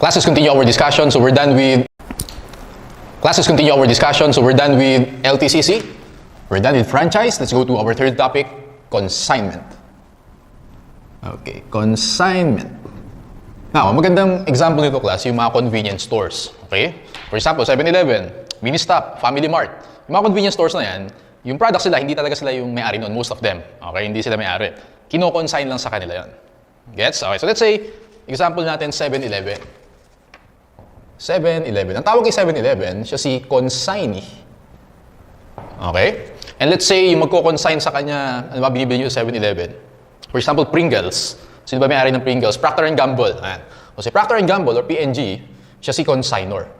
Classes continue our discussion, so we're done with LTCC. We're done with franchise. Let's go to our third topic, consignment. Okay, consignment. Now, magandang example nito, class, yung mga convenience stores. Okay? For example, 7-Eleven, Ministop, Family Mart. Yung mga convenience stores na yan, yung products sila, hindi talaga sila yung may-ari nun, most of them. Okay? Hindi sila may-ari. Kino-consign lang sa kanila yan. Gets? Okay, so let's say, example natin, 7-Eleven. 7-Eleven. Ang tawag kay 7-Eleven, siya si consignee. Okay? And let's say, yung magko-consign sa kanya, ano ba binibili nyo sa 7-Eleven? For example, Pringles. Sino ba may-ari ng Pringles? Procter & Gamble. Ayan. So si Procter & Gamble or P&G, siya si consignor.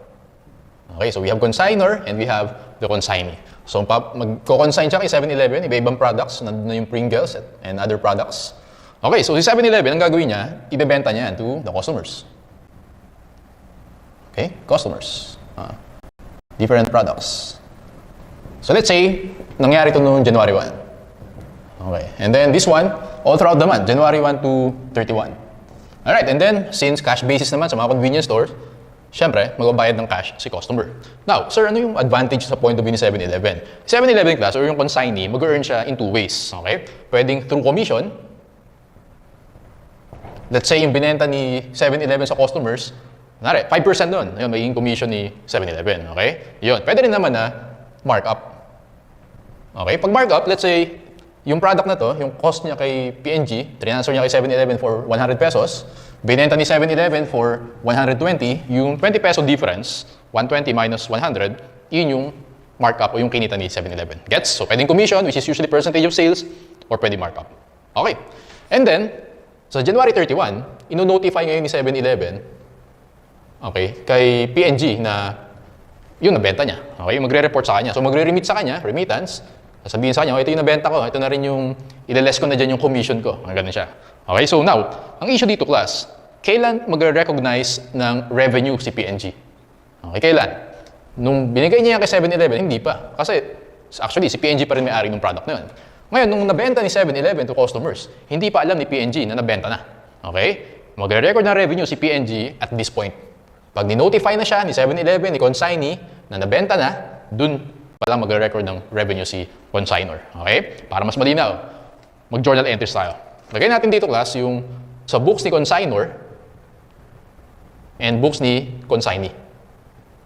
Okay, so we have consignor and we have the consignee. So magko-consign siya kay 7-Eleven, iba-ibang products, nandun na yung Pringles and other products. Okay, so si 7-Eleven, ang gagawin niya, ibebenta niya to the customers. Okay, customers. Different products. So let's say, nangyari ito noong January 1. Okay, and then this one, all throughout the month, January 1 to 31. Alright, and then, since cash basis naman sa mga convenience stores, syempre, magbabayad ng cash si customer. Now, sir, ano yung advantage sa point of view ni 7-Eleven? 7-Eleven class, or yung consignee, mag-earn siya in two ways. Okay? Pwedeng through commission. Let's say, yung binenta ni 7-Eleven sa customers, 5% doon. Ayun, magiging commission ni 7-Eleven. Okay? Yun. Pwede rin naman na markup. Okay? Pag markup, let's say, yung product na to, yung cost niya kay P&G, transfer niya kay 7-Eleven for 100 pesos, binenta ni 7-Eleven for 120, yung 20 peso difference, 120 minus 100, yun yung markup o yung kinita ni 7-Eleven. Gets? So, pwedeng commission, which is usually percentage of sales, or pwede markup. Okay. And then, sa January 31, ino-notify ngayon ni 7-Eleven, okay, kay P&G na yun nabenta niya. Okay, magre-report sa kanya. So magre-remit sa kanya, remittance. Sasabihin sa kanya, oh, ito yung nabenta ko, ito na rin yung ile-less ko na dyan yung commission ko. Ganun siya. Okay, so now, ang issue dito, class, kailan magre-recognize ng revenue si P&G? Okay, kailan? Nung binigay niya kay 7-Eleven, hindi pa. Kasi actually, si P&G pa rin may-ari ng product na yun. Ngayon, nung nabenta ni 7-Eleven to customers, hindi pa alam ni P&G na nabenta na. Okay? Magre-record ng revenue si P&G at this point. Pag ni-notify na siya ni 7-Eleven, ni consignee, na nabenta na, dun palang magre-record ng revenue si consignor. Okay? Para mas malinaw, mag-journal entries tayo. Lagay natin dito, class, yung sa books ni consignor and books ni consignee.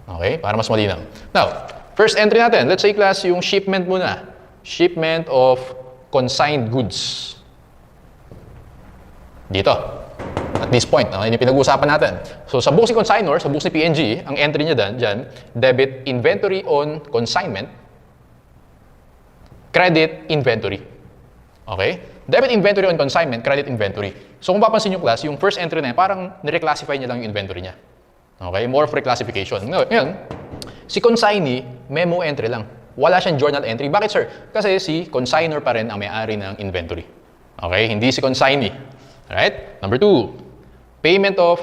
Okay? Para mas malinaw. Now, first entry natin, let's say, class, yung shipment muna. Shipment of consigned goods. Dito. At this point, yun yung pinag-uusapan natin. So, sa books ni consignor, sa books ni P&G, ang entry niya dyan, debit inventory on consignment, credit inventory. Okay? Debit inventory on consignment, credit inventory. So, kung papansin nyo, class, yung first entry na yan, parang nire-classify niya lang yung inventory niya. Okay? More of reclassification. Ngayon, si consignee, memo entry lang. Wala siyang journal entry. Bakit, sir? Kasi si consignor pa rin ang may-ari ng inventory. Okay? Hindi si consignee. Alright? Number 2, payment of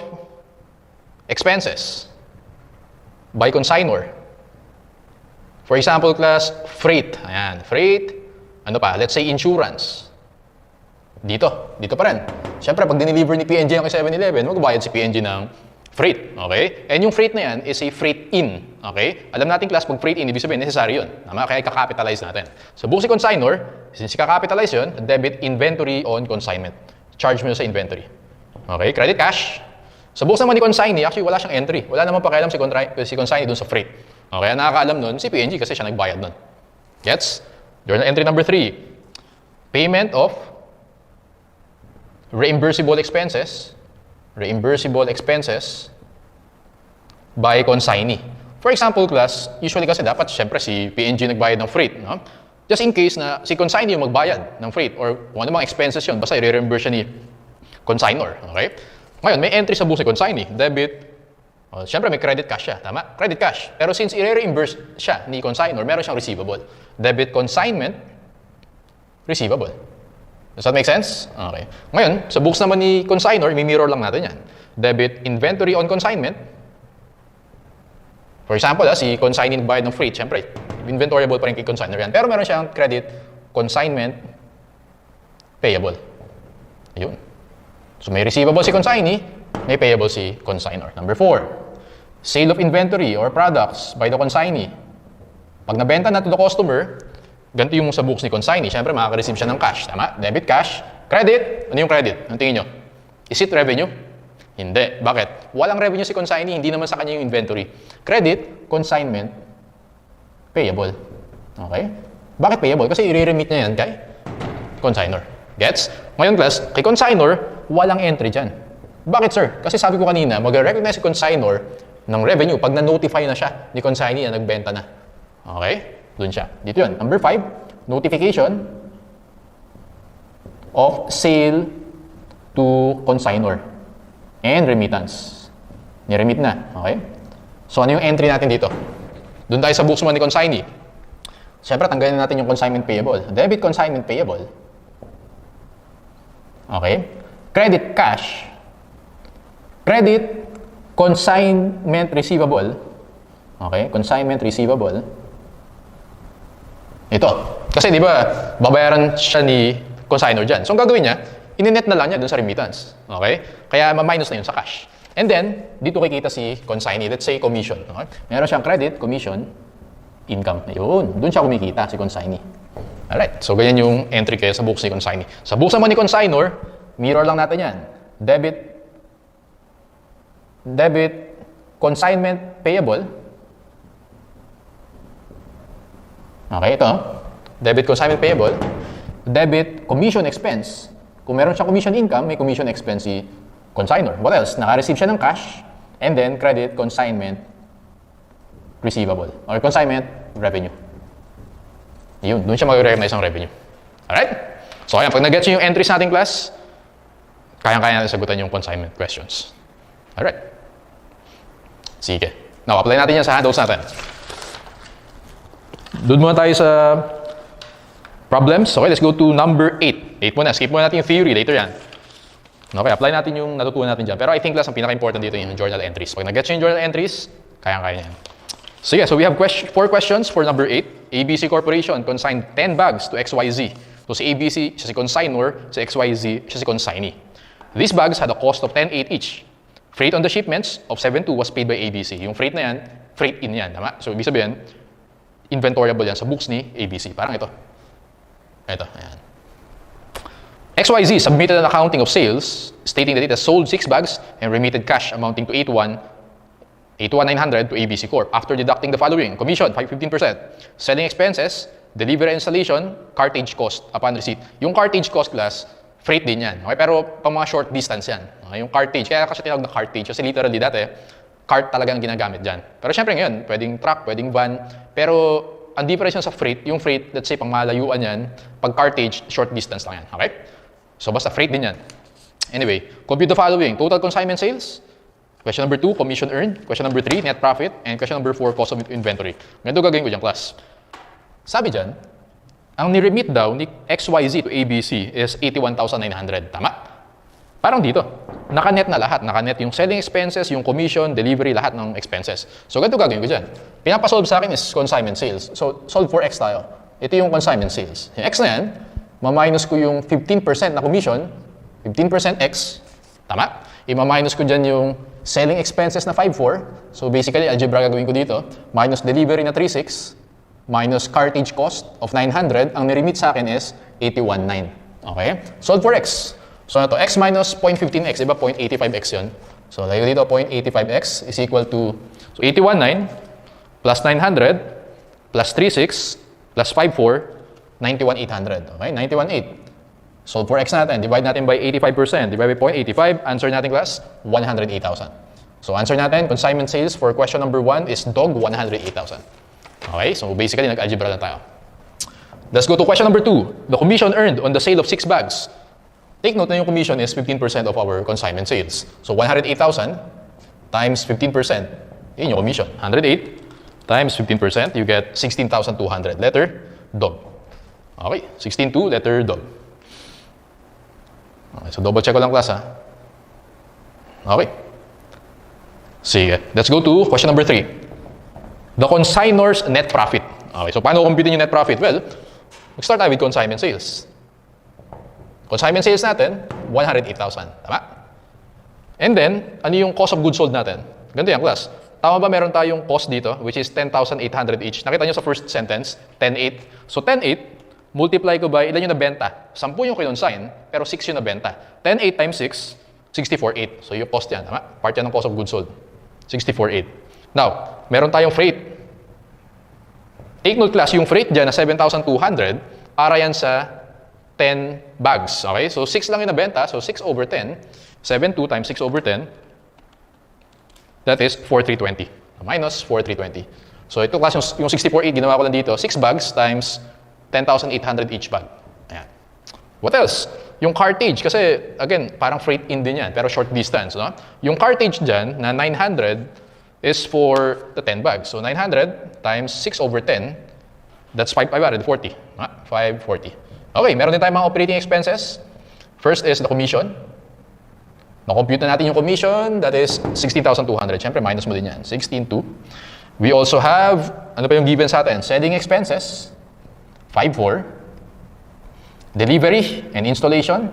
expenses by consignor. For example, class, freight. Ayan, freight. Ano pa? Let's say insurance. Dito pa rin. Siyempre, pag dineliver ni P&G ng 7-Eleven, magbabayad si P&G ng freight. Okay? And yung freight na yan is a freight in. Okay? Alam natin, class, pag freight in, ibig sabihin, necessary yun. Tama? Kaya kakapitalize natin. So, books si consignor, since kakapitalize yun, debit inventory on consignment. Charge mo sa inventory. Okay? Credit cash. Sa books naman ni consignee, actually wala siyang entry. Wala namang pakialam si consignee dun sa freight. Okay? Ang nakakaalam nun, si P&G kasi siya nagbayad nun. Gets? Journal entry number 3. Payment of reimbursable expenses. Reimbursable expenses by consignee. For example, class, usually kasi dapat syempre si P&G nagbayad ng freight. No? Just in case na si consignee yung magbayad ng freight or kung ano mga expenses yun, basta i-reimburse siya ni consignor. Okay? Ngayon, may entry sa books ni consignee, debit. Siyempre, may credit cash siya. Tama? Credit cash. Pero since i-reimburse siya ni consignor, meron siyang receivable. Debit consignment, receivable. Does that make sense? Okay. Ngayon, sa books naman ni consignor, mirror lang natin yan. Debit inventory on consignment. For example, si consignee nagbayad ng freight, siyempre, inventoryable pa rin kay consignor yan. Pero meron siyang credit, consignment, payable. Yun. So may receivable si consignee, may payable si consignor. Number 4, sale of inventory or products by the consignee. Pag nabenta na to the customer, ganito yung sa books ni consignee. Siyempre, makaka-receive siya ng cash. Tama? Debit, cash. Credit. Ano yung credit? Ang tingin nyo? Is it revenue? Hindi. Bakit? Walang revenue si consignee. Hindi naman sa kanya yung inventory. Credit, consignment, payable. Okay? Bakit payable? Kasi i-remit niya yan kay consignor. Gets? Ngayon class, kay consignor, walang entry dyan. Bakit sir? Kasi sabi ko kanina, mag-recognize si consignor ng revenue pag na-notify na siya ni consignee na nagbenta na. Okay? Doon siya. Dito yun. Number 5, notification of sale to consignor and remittance. Ni-remit na. Okay? So, ano yung entry natin dito? Doon tayo sa books mo ni consignee. Siyempre, tanggalin natin yung consignment payable. Debit consignment payable. Okay? Credit cash. Credit consignment receivable. Okay? Consignment receivable. Ito. Kasi di ba, babayaran siya ni consignor dyan. So, ang gagawin niya, ininet na lang niya dun sa remittance. Okay? Kaya, ma-minus na yun sa cash. And then, dito kikita si consignee. Let's say, commission. Okay? Meron siyang credit, commission, income. Ayun. Dun siya kumikita, si consignee. Alright. So, ganyan yung entry kaya sa books ni consignee. Sa books naman ni consignor, mirror lang natin yan. Debit, consignment payable. Okay, ito. Debit consignment payable. Debit commission expense. Kung meron siyang commission income, may commission expense si consignor. What else? Naka-receive siya ng cash. And then, credit consignment receivable. Or consignment revenue. Yun, doon siya mag-recognize ng revenue. Alright? So, ayan, pag nag-get yung entries natin class, kayang-kaya natin sagutan yung consignment questions. Alright. Sige. Now, apply natin yan sa handouts natin. Doon muna tayo sa problems. Okay, let's go to number 8. 8 muna. Skip muna natin yung theory. Later yan. Okay, apply natin yung natutunan natin dyan. Pero I think class, ang pinaka-important dito yung journal entries. Pag nag-get yung journal entries, kayang-kaya yan. So yeah, so we have 4 questions for number 8. ABC Corporation consigned 10 bags to XYZ. So si ABC, siya si consignor, si XYZ, siya si consignee. These bags had a cost of 10.8 each. Freight on the shipments of 7.2 was paid by ABC. Yung freight na yan, freight in yan. Tama? So ibig sabihin, inventoriable yan sa books ni ABC. Parang ito. Ito. Ayan. XYZ submitted an accounting of sales stating that it has sold 6 bags and remitted cash amounting to 81,900 to ABC Corp. After deducting the following: commission, 15%. Selling expenses, delivery installation, cartage cost upon receipt. Yung cartage cost class, freight din yan. Okay? Pero pang mga short distance yan. Okay? Yung cartage, kaya kasi tinawag na cartage. Kasi literally dati, cart talagang ginagamit dyan. Pero syempre ngayon, pwedeng truck, pwedeng van. Pero ang difference yun sa freight, yung freight, let's say pang malayuan yan, pag cartage, short distance lang yan. Okay? So basta freight din yan. Anyway, compute the following: total consignment sales. Question number 2, commission earned. Question number 3, net profit. And question number 4, cost of inventory. Ganito gagawin ko dyan, class. Sabi dyan, ang niremit daw ni XYZ to ABC is 81,900. Tama? Parang dito. Naka-net na lahat. Naka-net yung selling expenses, yung commission, delivery, lahat ng expenses. So, ganito gagawin ko dyan. Pinapasolve sa akin is consignment sales. So, solve for X tayo. Ito yung consignment sales. Yung X na yan, ma-minus ko yung 15% na commission, 15% X. Tama? I-minus ko dyan yung selling expenses na 5.4. So, basically, algebra gagawin ko dito. Minus delivery na 3.6. Minus cartage cost of 900. Ang niremit sa akin is 81.9. Okay? Solve for X. So, ito, X minus 0.15X. Diba? 0.85X yun. So, lagay ko dito, 0.85X is equal to, so 81.9 plus 900 plus 3.6 plus 5.4, 91.800. Okay? 91.8. Solve for X natin. Divide natin by 85%. Divide by 0.85. Answer natin, class, 108,000. So, answer natin, consignment sales for question number 1 is dog 108,000. Okay? So, basically, nag-algebra lang tayo. Let's go to question number 2. The commission earned on the sale of 6 bags. Take note na yung commission is 15% of our consignment sales. So, 108,000 times 15%. Yun yung commission. 108 times 15%, you get 16,200. Letter, dog. Okay? 16.2, letter, dog. Okay, so double check ko lang, class, ha? Okay. Sige. Let's go to question number 3. The consignor's net profit. Okay, so paano kumpitin yung net profit? Well, mag-start tayo with consignment sales. Consignment sales natin, 108,000. Tama? And then, ano yung cost of goods sold natin? Ganito yan, class. Tama ba meron tayong cost dito, which is 10,800 each? Nakita nyo sa first sentence, 10,800. So 10,800, multiply ko by ilan yung nabenta? 10 yung kinonsign, pero 6 yung nabenta. 10,800 times 6, 64,800. So yung cost yan, tama? Part yan ng cost of goods sold. 64,800. Now, meron tayong freight. Take note class, yung freight dyan na 7,200, para yan sa 10 bags. Okay? So 6 lang yung nabenta, so 6 over 10. 7,200 times 6 over 10, that is 4,320. Minus 4,320. So ito class, yung 64,800, ginawa ko lang dito, 6 bags times 10,800 each bag. Ayan. What else? Yung cartage, kasi again, parang freight in din yan, pero short distance. No? Yung cartage dyan na 900 is for the 10 bags. So 900 times 6 over 10, that's 540. 540. Okay, meron din tayong mga operating expenses. First is the commission. Na-compute na natin yung commission, that is 16,200. Siyempre, minus mo din yan, 16,200. We also have, ano pa yung given sa atin? Selling expenses, 5,400. Delivery and installation,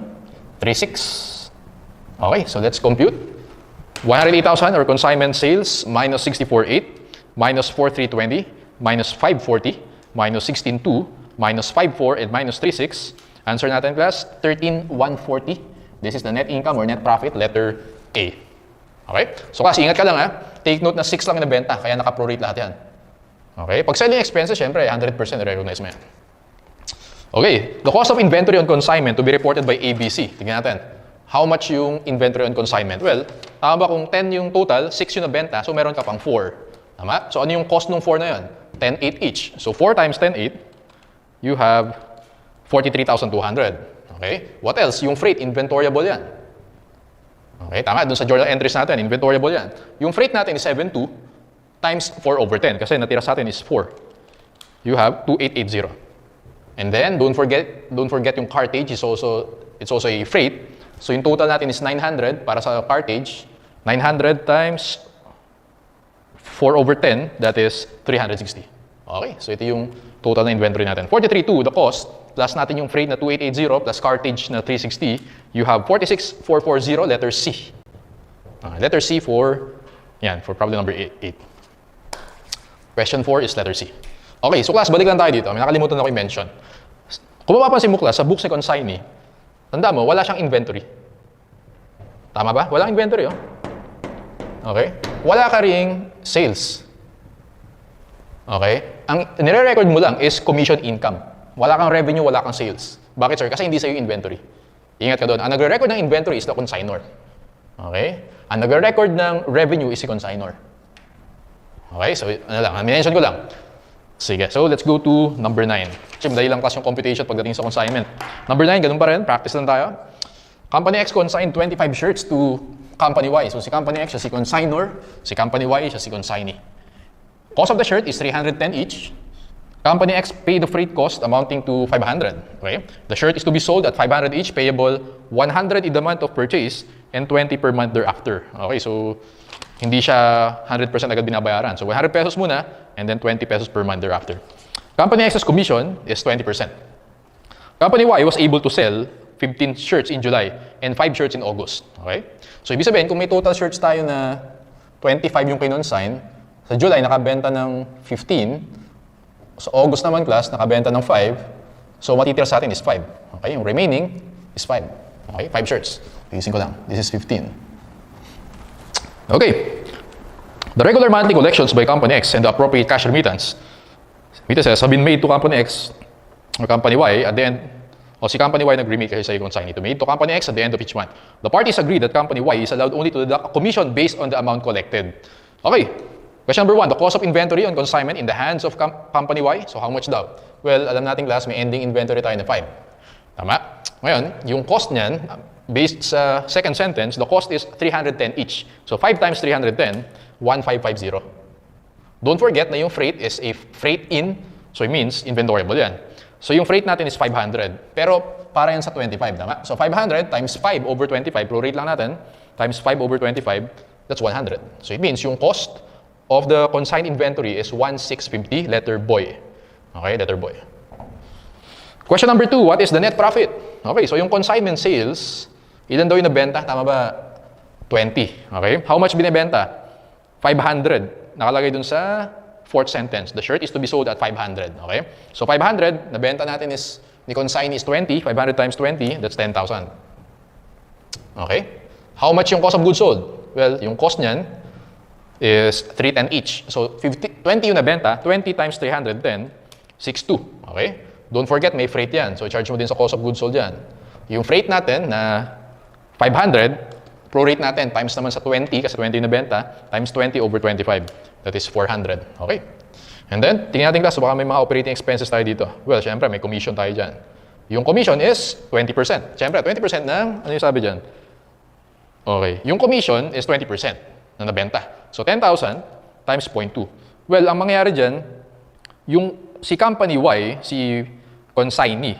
3,600. Okay, so let's compute. 108,000 or consignment sales minus 64,800 minus 4,320 minus 540 minus 16,200 minus 5,400 and minus 3,600. Answer natin, class, 13,140. This is the net income or net profit, letter A. Okay? So kasi ingat ka lang ha. Take note na 6 lang yung nabenta, kaya naka-prorate lahat yan. Okay? Pag selling expenses, syempre 100% recognize mo yan. Okay. The cost of inventory on consignment to be reported by ABC. Tingnan natin. How much yung inventory on consignment? Well, tama ba kung 10 yung total, 6 yung nabenta, so meron ka pang 4. Tama? So ano yung cost ng 4 na yun? 10,800 each. So 4 times 10,800, you have 43,200. Okay? What else? Yung freight, inventoriable yan. Okay? Tama, dun sa journal entries natin, inventoriable yan. Yung freight natin is 7,200 times 4 over 10 kasi natira sa atin is 4. You have 2,880. And then, don't forget yung cartage is also, it's also a freight. So yung total natin is 900 para sa cartage. 900 times 4 over 10, that is 360. Okay? So ito yung total na inventory natin. 43,200, the cost, plus natin yung freight na 2,880 plus cartage na 360, you have 46,440, letter C. Letter C for problem number 8. Question 4 is letter C. Okay, so class, balik lang tayo dito. May nakalimutan ako i-mention. Kung mapapansin mo class, sa books ni consignee, tanda mo, wala siyang inventory. Tama ba? Walang inventory, oh. Okay? Wala ka ring sales. Okay? Ang nire-record mo lang is commission income. Wala kang revenue, wala kang sales. Bakit, sir? Kasi hindi sa'yo inventory. Ingat ka doon. Ang nagre-record ng inventory is the consignor. Okay? Ang nagre-record ng revenue is si consignor. Okay? So, ano lang, mention ko lang. Sige. So, let's go to number 9. Kasi madali lang kasi yung computation pagdating sa consignment. Number 9, ganun pa rin. Practice lang tayo. Company X consigned 25 shirts to Company Y. So, si Company X, siya si consignor. Si Company Y, siya si consignee. Cost of the shirt is 310 each. Company X paid the freight cost amounting to 500. Okay? The shirt is to be sold at 500 each, payable 100 in the month of purchase and 20 per month thereafter. Okay, so hindi siya 100% agad binabayaran. So 100 pesos muna and then 20 pesos per month thereafter. Company X's commission is 20%. Company Y was able to sell 15 shirts in July and 5 shirts in August. Okay? So ibig sabihin, kung may total shirts tayo na 25 yung kinonsign, sa July nakabenta ng 15, sa August naman class, nakabenta ng 5. So, matitira sa atin is 5. Okay? Yung remaining is 5. Okay? 5 shirts. Tigisin ko lang. This is 15. Okay. The regular monthly collections by Company X and the appropriate cash remittance, it says, have been made to Company X or Company Y at the end, o si Company Y nag-remit kasi sa consignee to made to Company X at the end of each month. The parties agree that Company Y is allowed only to deduct a commission based on the amount collected. Okay. Question number 1, the cost of inventory on consignment in the hands of Company Y. So, how much daw? Well, alam natin class, may ending inventory tayo na 5. Tama? Ngayon, yung cost niyan, based sa second sentence, the cost is 310 each. So, 5 times 310, 1,550. Don't forget na yung freight is a freight in, so it means inventoriable yan. So, yung freight natin is 500. Pero, para yan sa 25, tama? So, 500 times 5 over 25, prorate lang natin, times 5 over 25, that's 100. So, it means yung cost of the consigned inventory is 1,650, letter boy. Okay, letter boy. Question number 2, what is the net profit? Okay, so yung consignment sales, ilan daw yung nabenta? Tama ba? 20. Okay? How much binebenta? 500. Nakalagay dun sa fourth sentence. The shirt is to be sold at 500. Okay? So 500, nabenta natin is, ni consignee is 20. 500 times 20, that's 10,000. Okay? How much yung cost of goods sold? Well, yung cost niyan is 310 each. So 20 yung nabenta, 20 times 310, 62. Okay? Don't forget, may freight yan. So charge mo din sa cost of goods sold yan. Yung freight natin na 500, prorate natin, times naman sa 20, kasi 20 na benta, times 20 over 25. That is 400. Okay? And then, tingnan natin class, baka may mga operating expenses tayo dito. Well, syempre, may commission tayo dyan. Yung commission is 20%. Syempre, 20% ng, ano yung sabi dyan? Okay. Yung commission is 20% na nabenta. So, 10,000 times 0.2. Well, ang mangyayari dyan, yung si company Y, si consignee,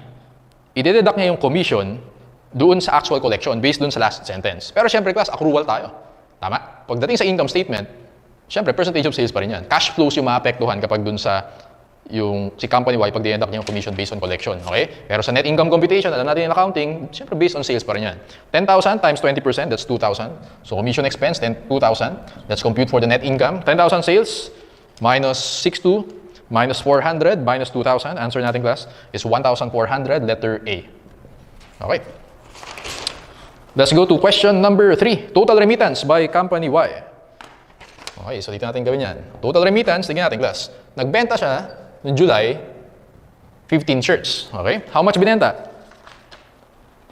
i-deduct niya yung commission doon sa actual collection based doon sa last sentence. Pero syempre class, accrual tayo. Tama? Pagdating sa income statement, syempre percentage of sales pa rin yan. Cash flows yung maapektuhan kapag doon sa yung si company Y pag di-deduct niya yung commission based on collection. Okay? Pero sa net income computation, alam natin yung accounting, syempre based on sales pa rin yan. 10,000 times 20%, that's 2,000. So commission expense, 2,000. Let's compute for the net income. 10,000 sales minus 62 minus 400 minus 2,000. Answer natin class is 1,400, letter A. Okay. Let's go to question number 3. Total remittance by company Y. Okay, so dito natin gawin yan. Total remittance, tignan natin class. Nagbenta siya noong July, 15 shirts. Okay? How much binenta?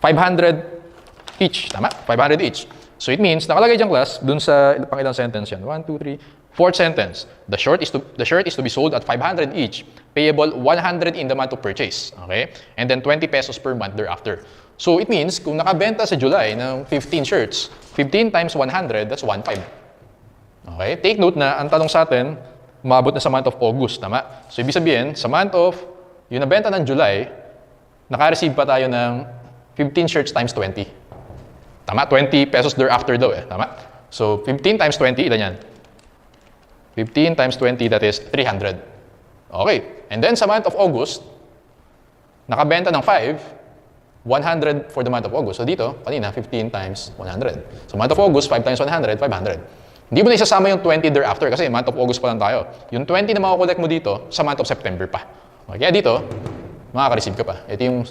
500 each. Tama? 500 each. So it means, nakalagay dyan class, dun sa pang ilang sentence yan. 1, 2, 3, fourth sentence. The shirt is to be sold at 500 each, payable 100 in the month of purchase. Okay? And then 20 pesos per month thereafter. So it means, kung nakabenta sa July ng 15 shirts, 15 times 100, that's 1.5. Okay? Take note na ang tanong sa atin, umabot na sa month of August, tama? So ibig sabihin, sa month of, yung nabenta ng July, naka-receive pa tayo ng 15 shirts times 20. Tama? 20 pesos thereafter daw eh, tama? So 15 times 20, ilan yan? 15 times 20, that is 300. Okay. And then sa month of August, nakabenta ng 5, 100 for the month of August. So dito, kanina, 15 times 100. So month of August, 5 times 100, 500. Hindi mo na isasama yung 20 thereafter kasi month of August pa lang tayo. Yung 20 na makakollect mo dito, sa month of September pa. Okay, kaya dito, makaka-receive ka pa. Ito yung,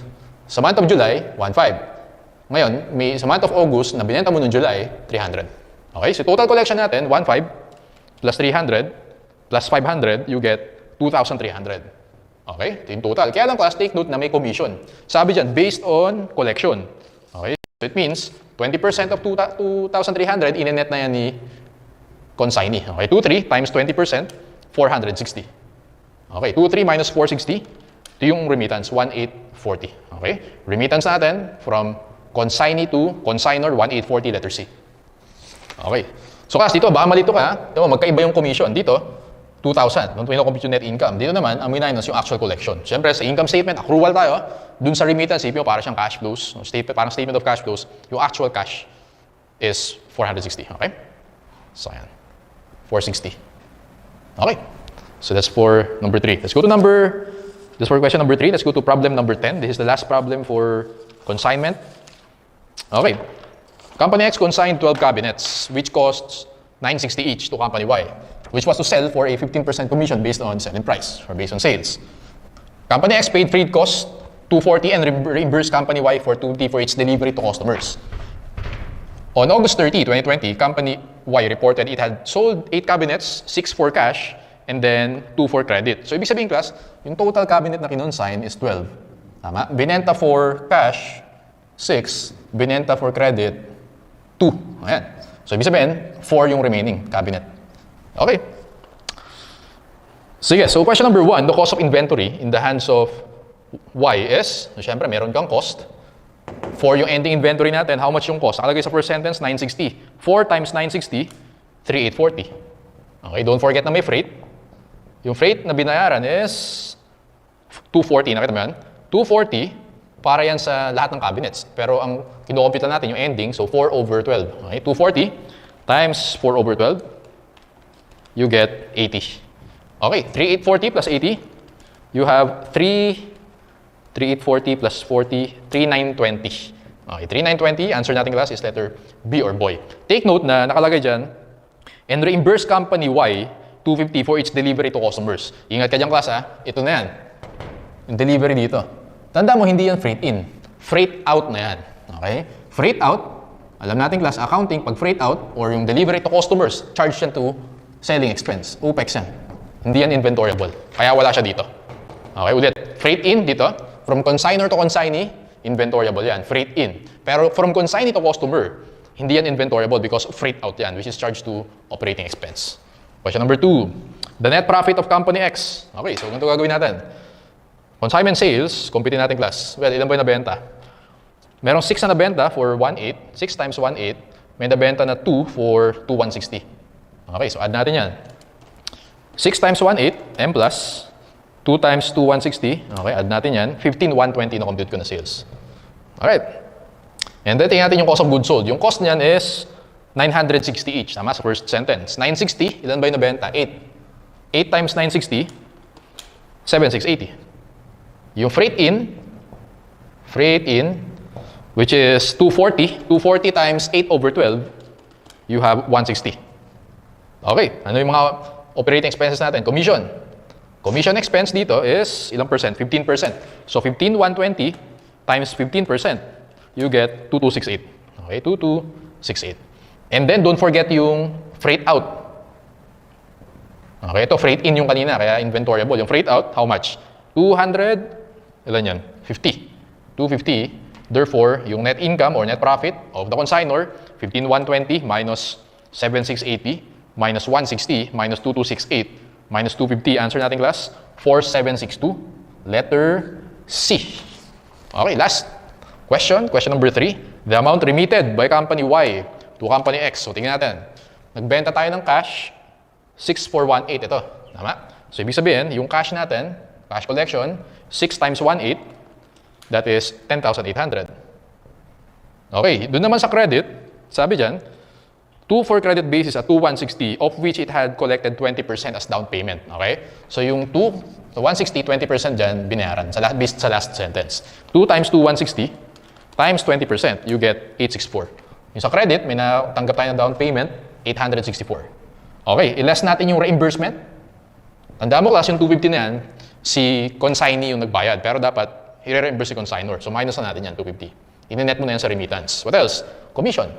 sa month of July, 1.5. Ngayon, may, sa month of August, na binenta mo noong July, 300. Okay, so total collection natin, 1.5 plus 300 plus 500, you get 2,300. Okay? Ito yung total. Kaya lang class, take note na may commission. Sabi dyan, based on collection. Okay? So it means, 20% of 2,300, ine-net na yan ni consignee. Okay? 2,3 times 20%, 460. Okay? 2,3 minus 460, ito yung remittance, 1,840. Okay? Remittance natin from consignee to consignor, 1,840, letter C. Okay? So class, dito, baka malito ka, magkaiba yung commission. Dito, 2,000. Nung compute yung net income. Dito naman, ang minus yung actual collection. Siyempre, sa income statement, accrual tayo. Dun sa remittance, ipin mo, para siyang cash flows. Parang statement of cash flows. Yung actual cash is 460. Okay? So, ayan. 460. Okay. So, that's for number 3. Let's go to that's for question number 3. Let's go to problem number 10. This is the last problem for consignment. Okay. Company X consigned 12 cabinets, which costs 960 each to company Y, which was to sell for a 15% commission based on selling price or based on sales. Company X paid freight cost $240 and reimbursed company Y for $250 for its delivery to customers. On August 30, 2020, company Y reported it had sold 8 cabinets, 6 for cash, and then 2 for credit. So ibig sabihin class, yung total cabinet na kinonsign is 12. Tama? Binenta for cash, 6. Binenta for credit, 2. Ayan. So ibig sabihin, 4 yung remaining cabinet. Okay. Sige, so question number 1, the cost of inventory in the hands of Y is, so syempre meron kang cost. For yung ending inventory natin, how much yung cost? Nakalagay sa first sentence, 960. 4 times 960, 3,840. Okay, don't forget na may freight. Yung freight na binayaran is 240, nakita mo yan? 240 para yan sa lahat ng cabinets. Pero ang kinukompute natin yung ending, so 4 over 12. Okay, 240 times 4 over 12, you get 80. Okay, 3,840 plus 80, you have 3,840 plus 40, 3,920. Okay, 3920, answer natin class is letter B or boy. Take note na nakalagay dyan, and reimburse company Y 250 for its delivery to customers. Ingat ka dyan class ha, ito na yan. Yung delivery dito. Tanda mo, hindi yan freight in. Freight out na yan. Okay? Freight out, alam natin class, accounting, pag freight out, or yung delivery to customers, charge yan to selling expense. OPEX yan. Hindi yan inventoriable. Kaya wala siya dito. Okay, ulit. Freight in dito, from consignor to consignee, inventoriable yan. Freight in. Pero from consignee to customer, hindi yan inventoriable because freight out yan, which is charged to operating expense. Question number 2. The net profit of company X. Okay, so ganito gagawin natin. Consignment sales, computin natin class. Well, ilan ba yung nabenta? Merong 6 na nabenta for 1.8. 6 times 1.8. May nabenta na 2 for 2,160. Okay, so add natin yan. 6 times 1.8, M plus. 2 times 2,160. Okay, add natin yan. 15,120 na compute ko na sales. Alright. And then, tingnan natin yung cost of goods sold. Yung cost niyan is 960 each. Tama sa first sentence. 960, ilan ba yung nabenta? 8. 8 times 960, 7,680. Yung freight in, which is 240. 240 times 8 over 12, you have 160. Okay, ano yung mga operating expenses natin? Commission. Commission expense dito is ilang percent? 15%. So 15,120 times 15%, you get 2268. Okay, 2268. And then don't forget yung freight out. Okay, ito freight in yung kanina, kaya inventoriable. Yung freight out, how much? 200, ilan yan? 50. 250. Therefore, yung net income or net profit of the consignor, 15,120 minus 7,680 minus 160 minus 2268 minus 250, answer natin class, 4,762, letter C. Okay, last question, question number 3. The amount remitted by company Y to company X. So, tingnan natin. Nagbenta tayo ng cash, 6,418 ito. Tama? So, ibig sabihin, yung cash natin, cash collection, 6 times 1,8, that is 10,800. Okay, doon naman sa credit, sabi dyan, 2 for credit basis at 2,160, of which it had collected 20% as down payment. Okay? So yung 2, so 160, 20% dyan, binayaran based sa last sentence. 2 times 2,160 times 20%, you get 864. Yung sa credit, may natanggap tayo ng down payment, 864. Okay, i-less natin yung reimbursement. Tanda mo class, yung 250 na yan, si consignee yung nagbayad. Pero dapat, i-reimburse si consignor. So minus na natin yan, 250. Ine-net mo na yan sa remittance. What else? Commission.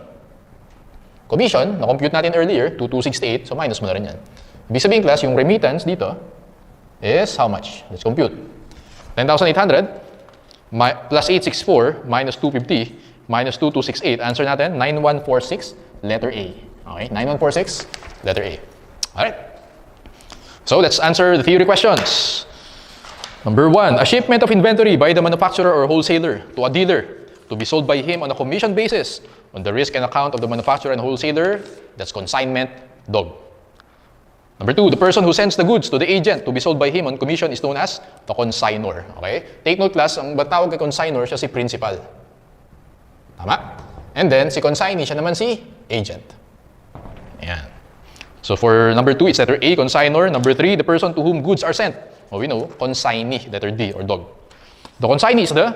Commission, na-compute natin earlier, 2268, so minus mo na rin yan. Ibig sabihin class, yung remittance dito is how much? Let's compute. 10,800 plus 864 minus 250 minus 2268. Answer natin, 9146, letter A. Okay, 9146, letter A. Alright. So let's answer the theory questions. Number 1, a shipment of inventory by the manufacturer or wholesaler to a dealer to be sold by him on a commission basis on the risk and account of the manufacturer and wholesaler, that's consignment, dog. Number 2, the person who sends the goods to the agent to be sold by him on commission is known as the consignor. Okay? Take note class, ang batawag kay consignor, siya si principal. Tama? And then, si consignee, siya naman si agent. Ayan. So for number 2, it's letter A, consignor. Number 3, the person to whom goods are sent. Oh, we know, consignee, letter D, or dog. The consignee is the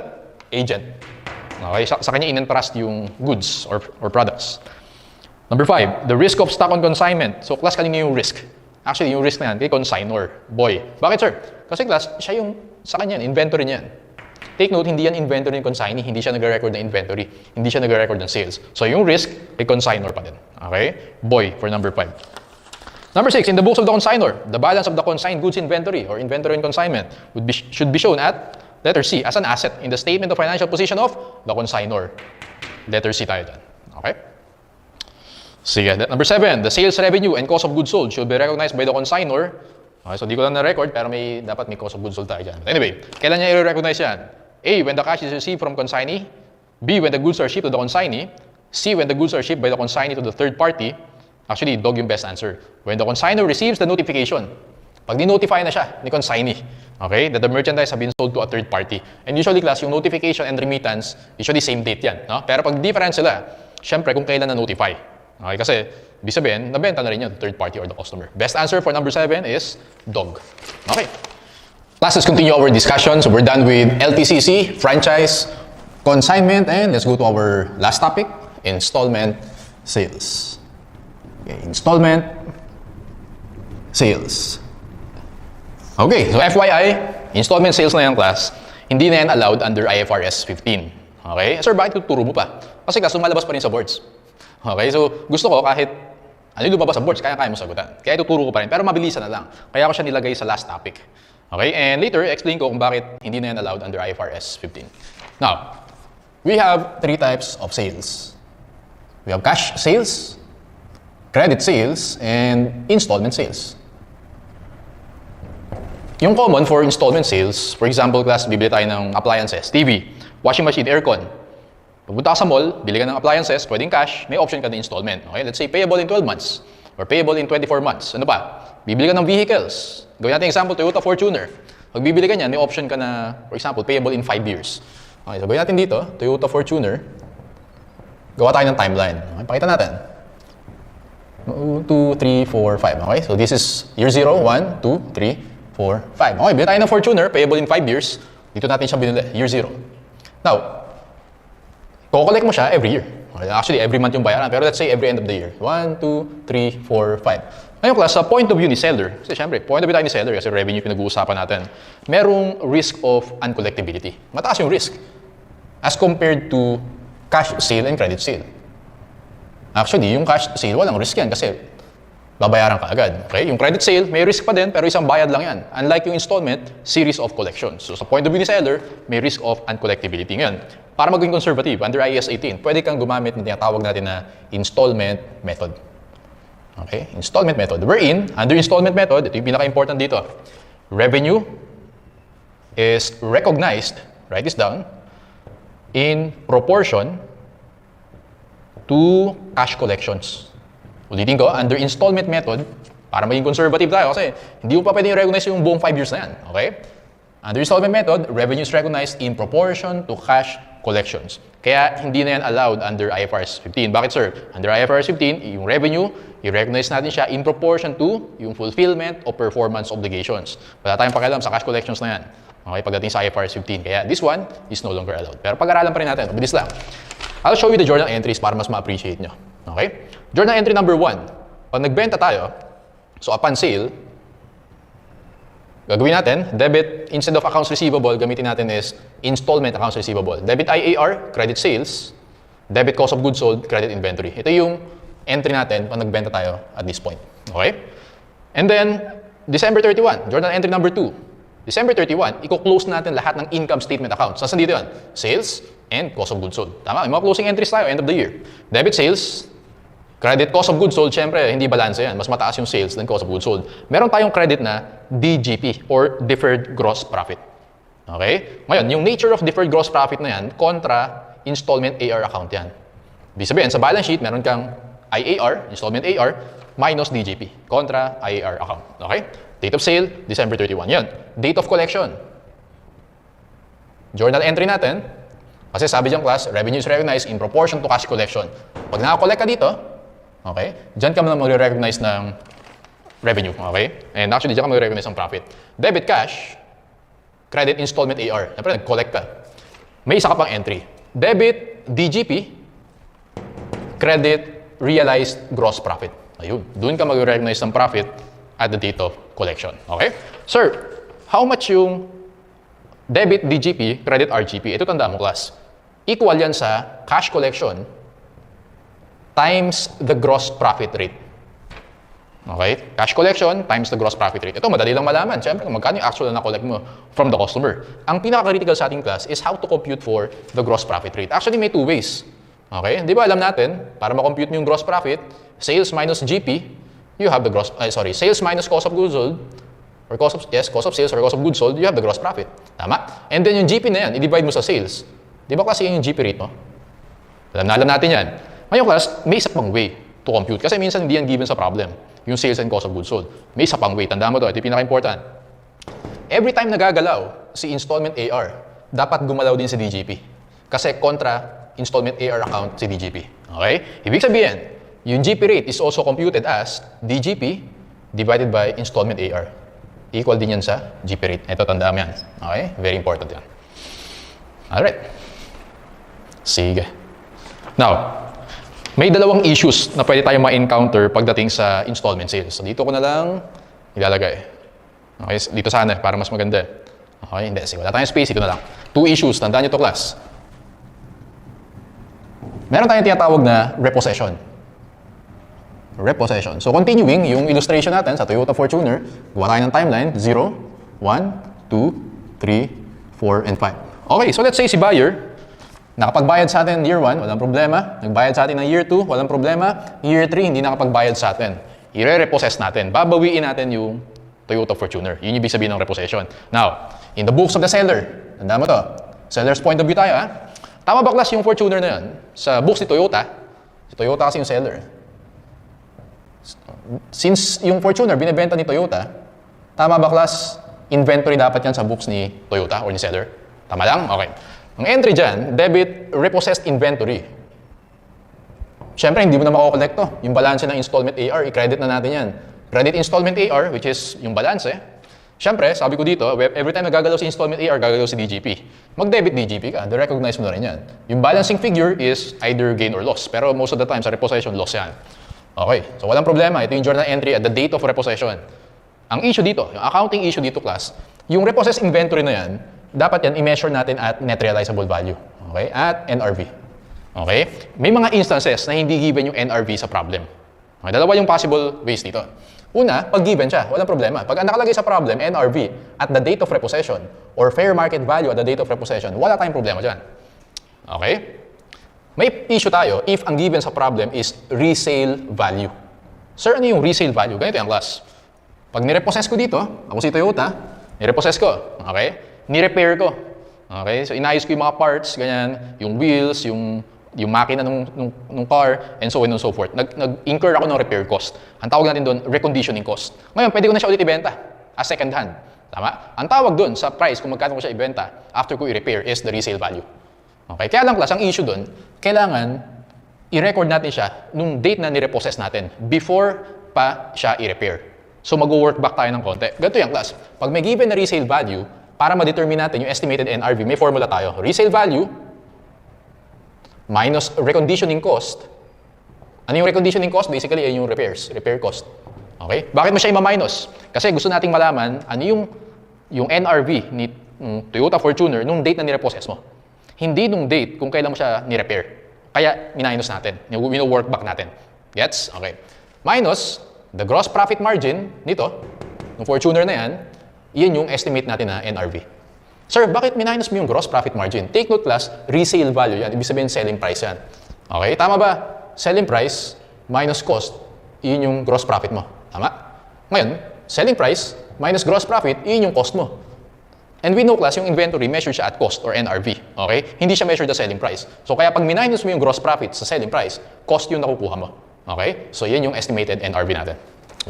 agent. Okay, sa kanya in-entrust yung goods or products. Number 5, the risk of stock on consignment. So class, kanina yung risk. Actually, yung risk na yan, kay consignor, boy. Bakit sir? Kasi class, siya yung, sa kanya, inventory niyan. Take note, hindi yan inventory ng consignee, hindi siya nag-record ng inventory, hindi siya nag-record ng sales. So yung risk, kay consignor pa din. Okay? Boy, for number 5. Number 6, in the books of the consignor, the balance of the consigned goods inventory or inventory and consignment should be shown at letter C, as an asset in the statement of financial position of the consignor. Letter C tayo dyan. Okay? Sige. Number 7, the sales revenue and cost of goods sold should be recognized by the consignor. Okay, so di ko lang na-record, pero dapat may cost of goods sold tayo dyan. But anyway, kailan niya i-recognize yan? A, when the cash is received from consignee. B, when the goods are shipped to the consignee. C, when the goods are shipped by the consignee to the third party. Actually, dog yung best answer. When the consignor receives the notification. Pag di-notify na siya ni consignee, okay, that the merchandise have been sold to a third party. And usually, class, yung notification and remittance, usually same date yan. No? Pero pag different sila, syempre kung kailan na-notify. Okay, kasi, ibig sabihin, nabenta na rin yun, the third party or the customer. Best answer for number 7 is dog. Okay. Class, let's continue our discussion. So we're done with LTCC, franchise, consignment, and let's go to our last topic, installment sales. Okay, installment sales. Okay, so FYI, installment sales na yung class, hindi na yan allowed under IFRS 15. Okay? Sir, bakit tuturo mo pa? Kasi kaso malabas pa rin sa boards. Okay, so gusto ko kahit ano yung lumabas sa boards, kaya mo sagutan. Kaya ituturo ko pa rin, pero mabilisan na lang. Kaya ako siya nilagay sa last topic. Okay, and later, explain ko kung bakit hindi na yan allowed under IFRS 15. Now, we have three types of sales. We have cash sales, credit sales, and installment sales. Yung common for installment sales, for example, class, bibili tayo ng appliances, TV, washing machine, aircon. Pupunta ka sa mall, bili ka ng appliances, pwedeng cash, may option ka na installment. Okay? Let's say payable in 12 months or payable in 24 months. Ano pa? Bibili ka ng vehicles. Gawin natin example, Toyota Fortuner. Pag bibili ka niyan, may option ka na, for example, payable in 5 years. Okay, so gawin natin dito, Toyota Fortuner. Gawa tayo ng timeline. Okay, pakita natin. 2, 3, 4, 5. Okay, so this is year 0, 1, 2, 3, 4, 5. Okay, bili tayo ng Fortuner, payable in 5 years. Dito natin siya binili, year 0. Now, kukolect mo siya every year. Okay, actually, every month yung bayaran. Pero let's say every end of the year. 1, 2, 3, 4, 5. Ngayon class, sa point of view ni seller, kasi syempre, point of view tayo ni seller kasi revenue pinag-uusapan natin, merong risk of uncollectibility. Mataas yung risk as compared to cash sale and credit sale. Actually, yung cash sale, walang risk yan kasi babayaran ka agad. Okay? Yung credit sale, may risk pa din pero isang bayad lang yan. Unlike yung installment, series of collections. So sa point of view ni seller, may risk of uncollectibility. Ngayon, para maging conservative, under IAS 18, pwede kang gumamit ng tinatawag natin na installment method. Okay? Installment method. Wherein, under installment method, ito yung pinaka-important dito. Revenue is recognized, write this down, in proportion to cash collections. Ulitin ko, under installment method, para maging conservative tayo kasi hindi mo pa pwedeng recognize yung buong 5 years na yan. Okay? Under installment method, revenue is recognized in proportion to cash collections. Kaya hindi na yan allowed under IFRS 15. Bakit sir? Under IFRS 15, yung revenue, i-recognize natin siya in proportion to yung fulfillment of performance obligations. Wala tayong pakialam sa cash collections na yan. Okay, pagdating sa IFRS 15. Kaya this one is no longer allowed. Pero pag-aralan pa rin natin. Mabilis lang. I'll show you the journal entries para mas ma-appreciate nyo. Okay? Journal entry number 1. Pag nagbenta tayo, so upon sale, gagawin natin, debit, instead of accounts receivable, gamitin natin is installment accounts receivable. Debit IAR, credit sales, debit cost of goods sold, credit inventory. Ito yung entry natin pag nagbenta tayo at this point. Okay? And then, December 31, journal entry number 2. December 31, i-close natin lahat ng income statement accounts. Saan dito yan? Sales and cost of goods sold. Tama? May mga closing entries tayo, end of the year. Debit sales, credit cost of goods sold, syempre, hindi balanse yan. Mas mataas yung sales than cost of goods sold. Meron tayong credit na DGP or Deferred Gross Profit. Okay? Ngayon, yung nature of Deferred Gross Profit na yan, kontra installment AR account yan. Ibig sabihin, sa balance sheet, meron kang IAR, installment AR, minus DGP, kontra IAR account. Okay? Date of sale, December 31. Yan. Date of collection. Journal entry natin, kasi sabi diyang class, revenue is recognized in proportion to cash collection. Pag nakakollect ka dito, okay, dyan ka lang mag-recognize ng revenue. Okay? And actually, dyan ka mag-recognize ng profit. Debit cash, credit installment AR. Siyempre, nag-collect ka. May isa ka pang entry. Debit DGP, credit realized gross profit. Ayun. Doon ka mag-recognize ng profit at the date of collection. Okay? Sir, how much yung debit DGP, credit RGP? Ito tandaan mo, class. Equal yan sa cash collection times the gross profit rate. Okay? Cash collection times the gross profit rate. Ito, madali lang malaman. Siyempre, kung magkano yung actual na collect mo from the customer. Ang pinaka-critical sa ating class is how to compute for the gross profit rate. Actually, may two ways. Okay? Di ba alam natin, para ma-compute mo yung gross profit, sales minus GP, you have the gross, sales minus cost of goods sold, or cost of sales or cost of goods sold, you have the gross profit. Tama? And then yung GP na yan, i-divide mo sa sales. Di ba kasi yung GP rate mo? Alam natin yan. Ngayon class, may isa pang way to compute. Kasi minsan hindi yan given sa problem. Yung sales and cost of goods sold. May isa pang way. Tandaan mo to, ito yung pinaka-important. Every time nagagalaw si installment AR, dapat gumalaw din si DGP. Kasi kontra installment AR account si DGP. Okay? Ibig sabihin, yung GP rate is also computed as DGP divided by installment AR. Equal din yan sa GP rate. Ito, tandaan mo yan. Okay? Very important yan. Alright. Sige. Now, may dalawang issues na pwede tayong ma-encounter pagdating sa installment sales. So, dito ko na lang ilalagay. Okay, dito sana para mas maganda. Okay, hindi. Sige, wala tayong space. Ito na lang. 2 issues. Tandaan nyo to, class. Meron tayong tinatawag na repossession. Repossession. So, continuing yung illustration natin sa Toyota Fortuner, gawa tayo ng timeline. 0, 1, 2, 3, 4, and 5. Okay, so let's say si buyer, nakapagbayad sa atin year 1, walang problema. Nagbayad sa atin ng year 2, walang problema. Year 3, hindi nakapagbayad sa atin. I-repossess natin. Babawiin natin yung Toyota Fortuner. Yun yung ibig sabihin ng repossession. Now, in the books of the seller, tandaan mo to, seller's point of view tayo, ha? Tama ba, class, yung Fortuner na yun? Sa books ni Toyota, si Toyota kasi yung seller. Since yung Fortuner, binibenta ni Toyota, tama ba, class, inventory dapat yan sa books ni Toyota or ni seller? Tama lang? Okay. Ang entry dyan, debit repossessed inventory. Siyempre, hindi mo na makokollect to. Yung balance ng installment AR, i-credit na natin yan. Credit installment AR, which is yung balance. Siyempre, sabi ko dito, every time nagagalaw si installment AR, gagalaw si DGP. Mag-debit DGP ka, recognize mo na rin yan. Yung balancing figure is either gain or loss. Pero most of the time, sa repossession, loss yan. Okay, so walang problema. Ito yung journal entry at the date of repossession. Ang issue dito, yung accounting issue dito, class, yung repossessed inventory na yan, dapat yan i-measure natin at net realizable value. Okay? At NRV. Okay? May mga instances na hindi given yung NRV sa problem. Okay? Dalawa yung possible ways dito. Una, pag given siya, walang problema. Pag nakalagay sa problem, NRV at the date of repossession or fair market value at the date of repossession, wala tayong problema dyan. Okay? May issue tayo if ang given sa problem is resale value. Sir, ano yung resale value? Ganito yung class. Pag nirepossess ko dito, ako si Toyota, nirepossess ko. Okay? Ni-repair ko. Okay? So, inayos ko yung mga parts, ganyan, yung wheels, yung makina ng car, and so on and so forth. Nag-incur ako ng repair cost. Ang tawag natin doon, reconditioning cost. Ngayon, pwede ko na siya ulit ibenta as second hand. Tama? Ang tawag doon sa price kung magkano ko siya ibenta after ko i-repair is the resale value. Okay? Kaya lang, class, ang issue doon, kailangan i-record natin siya nung date na ni-repossess natin before pa siya i-repair. So, mag-work back tayo ng konti. Ganito yung class. Pag may given na resale value, para ma-determine natin yung estimated NRV, may formula tayo. Resale value minus reconditioning cost. Ano yung reconditioning cost? Basically, ay yung repair cost. Okay? Bakit mo siya i-minus? Kasi gusto nating malaman ano yung NRV ni Toyota Fortuner nung date na nirepossess mo. Hindi nung date kung kailan mo siya ni-repair. Kaya, minus natin. Wino-work back natin. Gets? Okay. Minus the gross profit margin nito, ng Fortuner na yan, yan yung estimate natin na NRV. Sir, bakit minus mo yung gross profit margin? Take note, class, resale value yan. Ibig sabihin, selling price yan. Okay, tama ba? Selling price minus cost, yun yung gross profit mo. Tama? Ngayon, selling price minus gross profit, yun yung cost mo. And we know, class, yung inventory measured siya at cost or NRV. Okay? Hindi siya measured at selling price. So, kaya pag minus mo yung gross profit sa selling price, cost yung nakukuha mo. Okay? So, yan yung estimated NRV natin.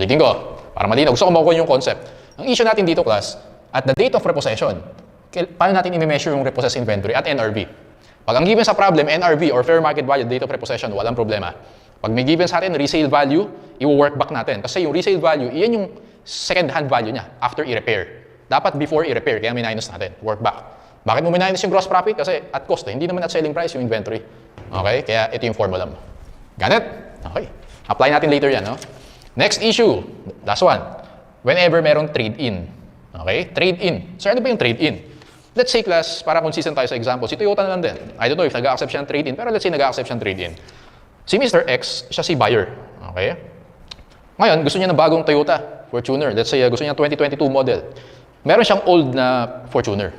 Ulitin ko, para malinaw. Gusto ko makuha yung concept. Ang issue natin dito, class, at the date of repossession, paano natin i-measure yung repossessed inventory at NRV? Pag ang given sa problem, NRV or fair market value, date of repossession, walang problema. Pag may given sa atin, resale value, i-work back natin. Kasi yung resale value, iyan yung second hand value niya after i-repair. Dapat before i-repair, kaya minus natin, work back. Bakit mo minus yung gross profit? Kasi at cost, hindi naman at selling price yung inventory. Okay? Kaya ito yung formula mo. Got it? Okay. Apply natin later yan, no? Next issue, last one. Whenever merong trade-in. Okay? Trade-in. So, ano ba yung trade-in? Let's say, class, para consistent tayo sa example, si Toyota na lang din. I don't know if nag-accept siya ng trade-in, pero let's say nag-accept siya ng trade-in. Si Mr. X, siya si buyer. Okay? Ngayon, gusto niya ng bagong Toyota Fortuner. Let's say, gusto niya 2022 model. Meron siyang old na Fortuner.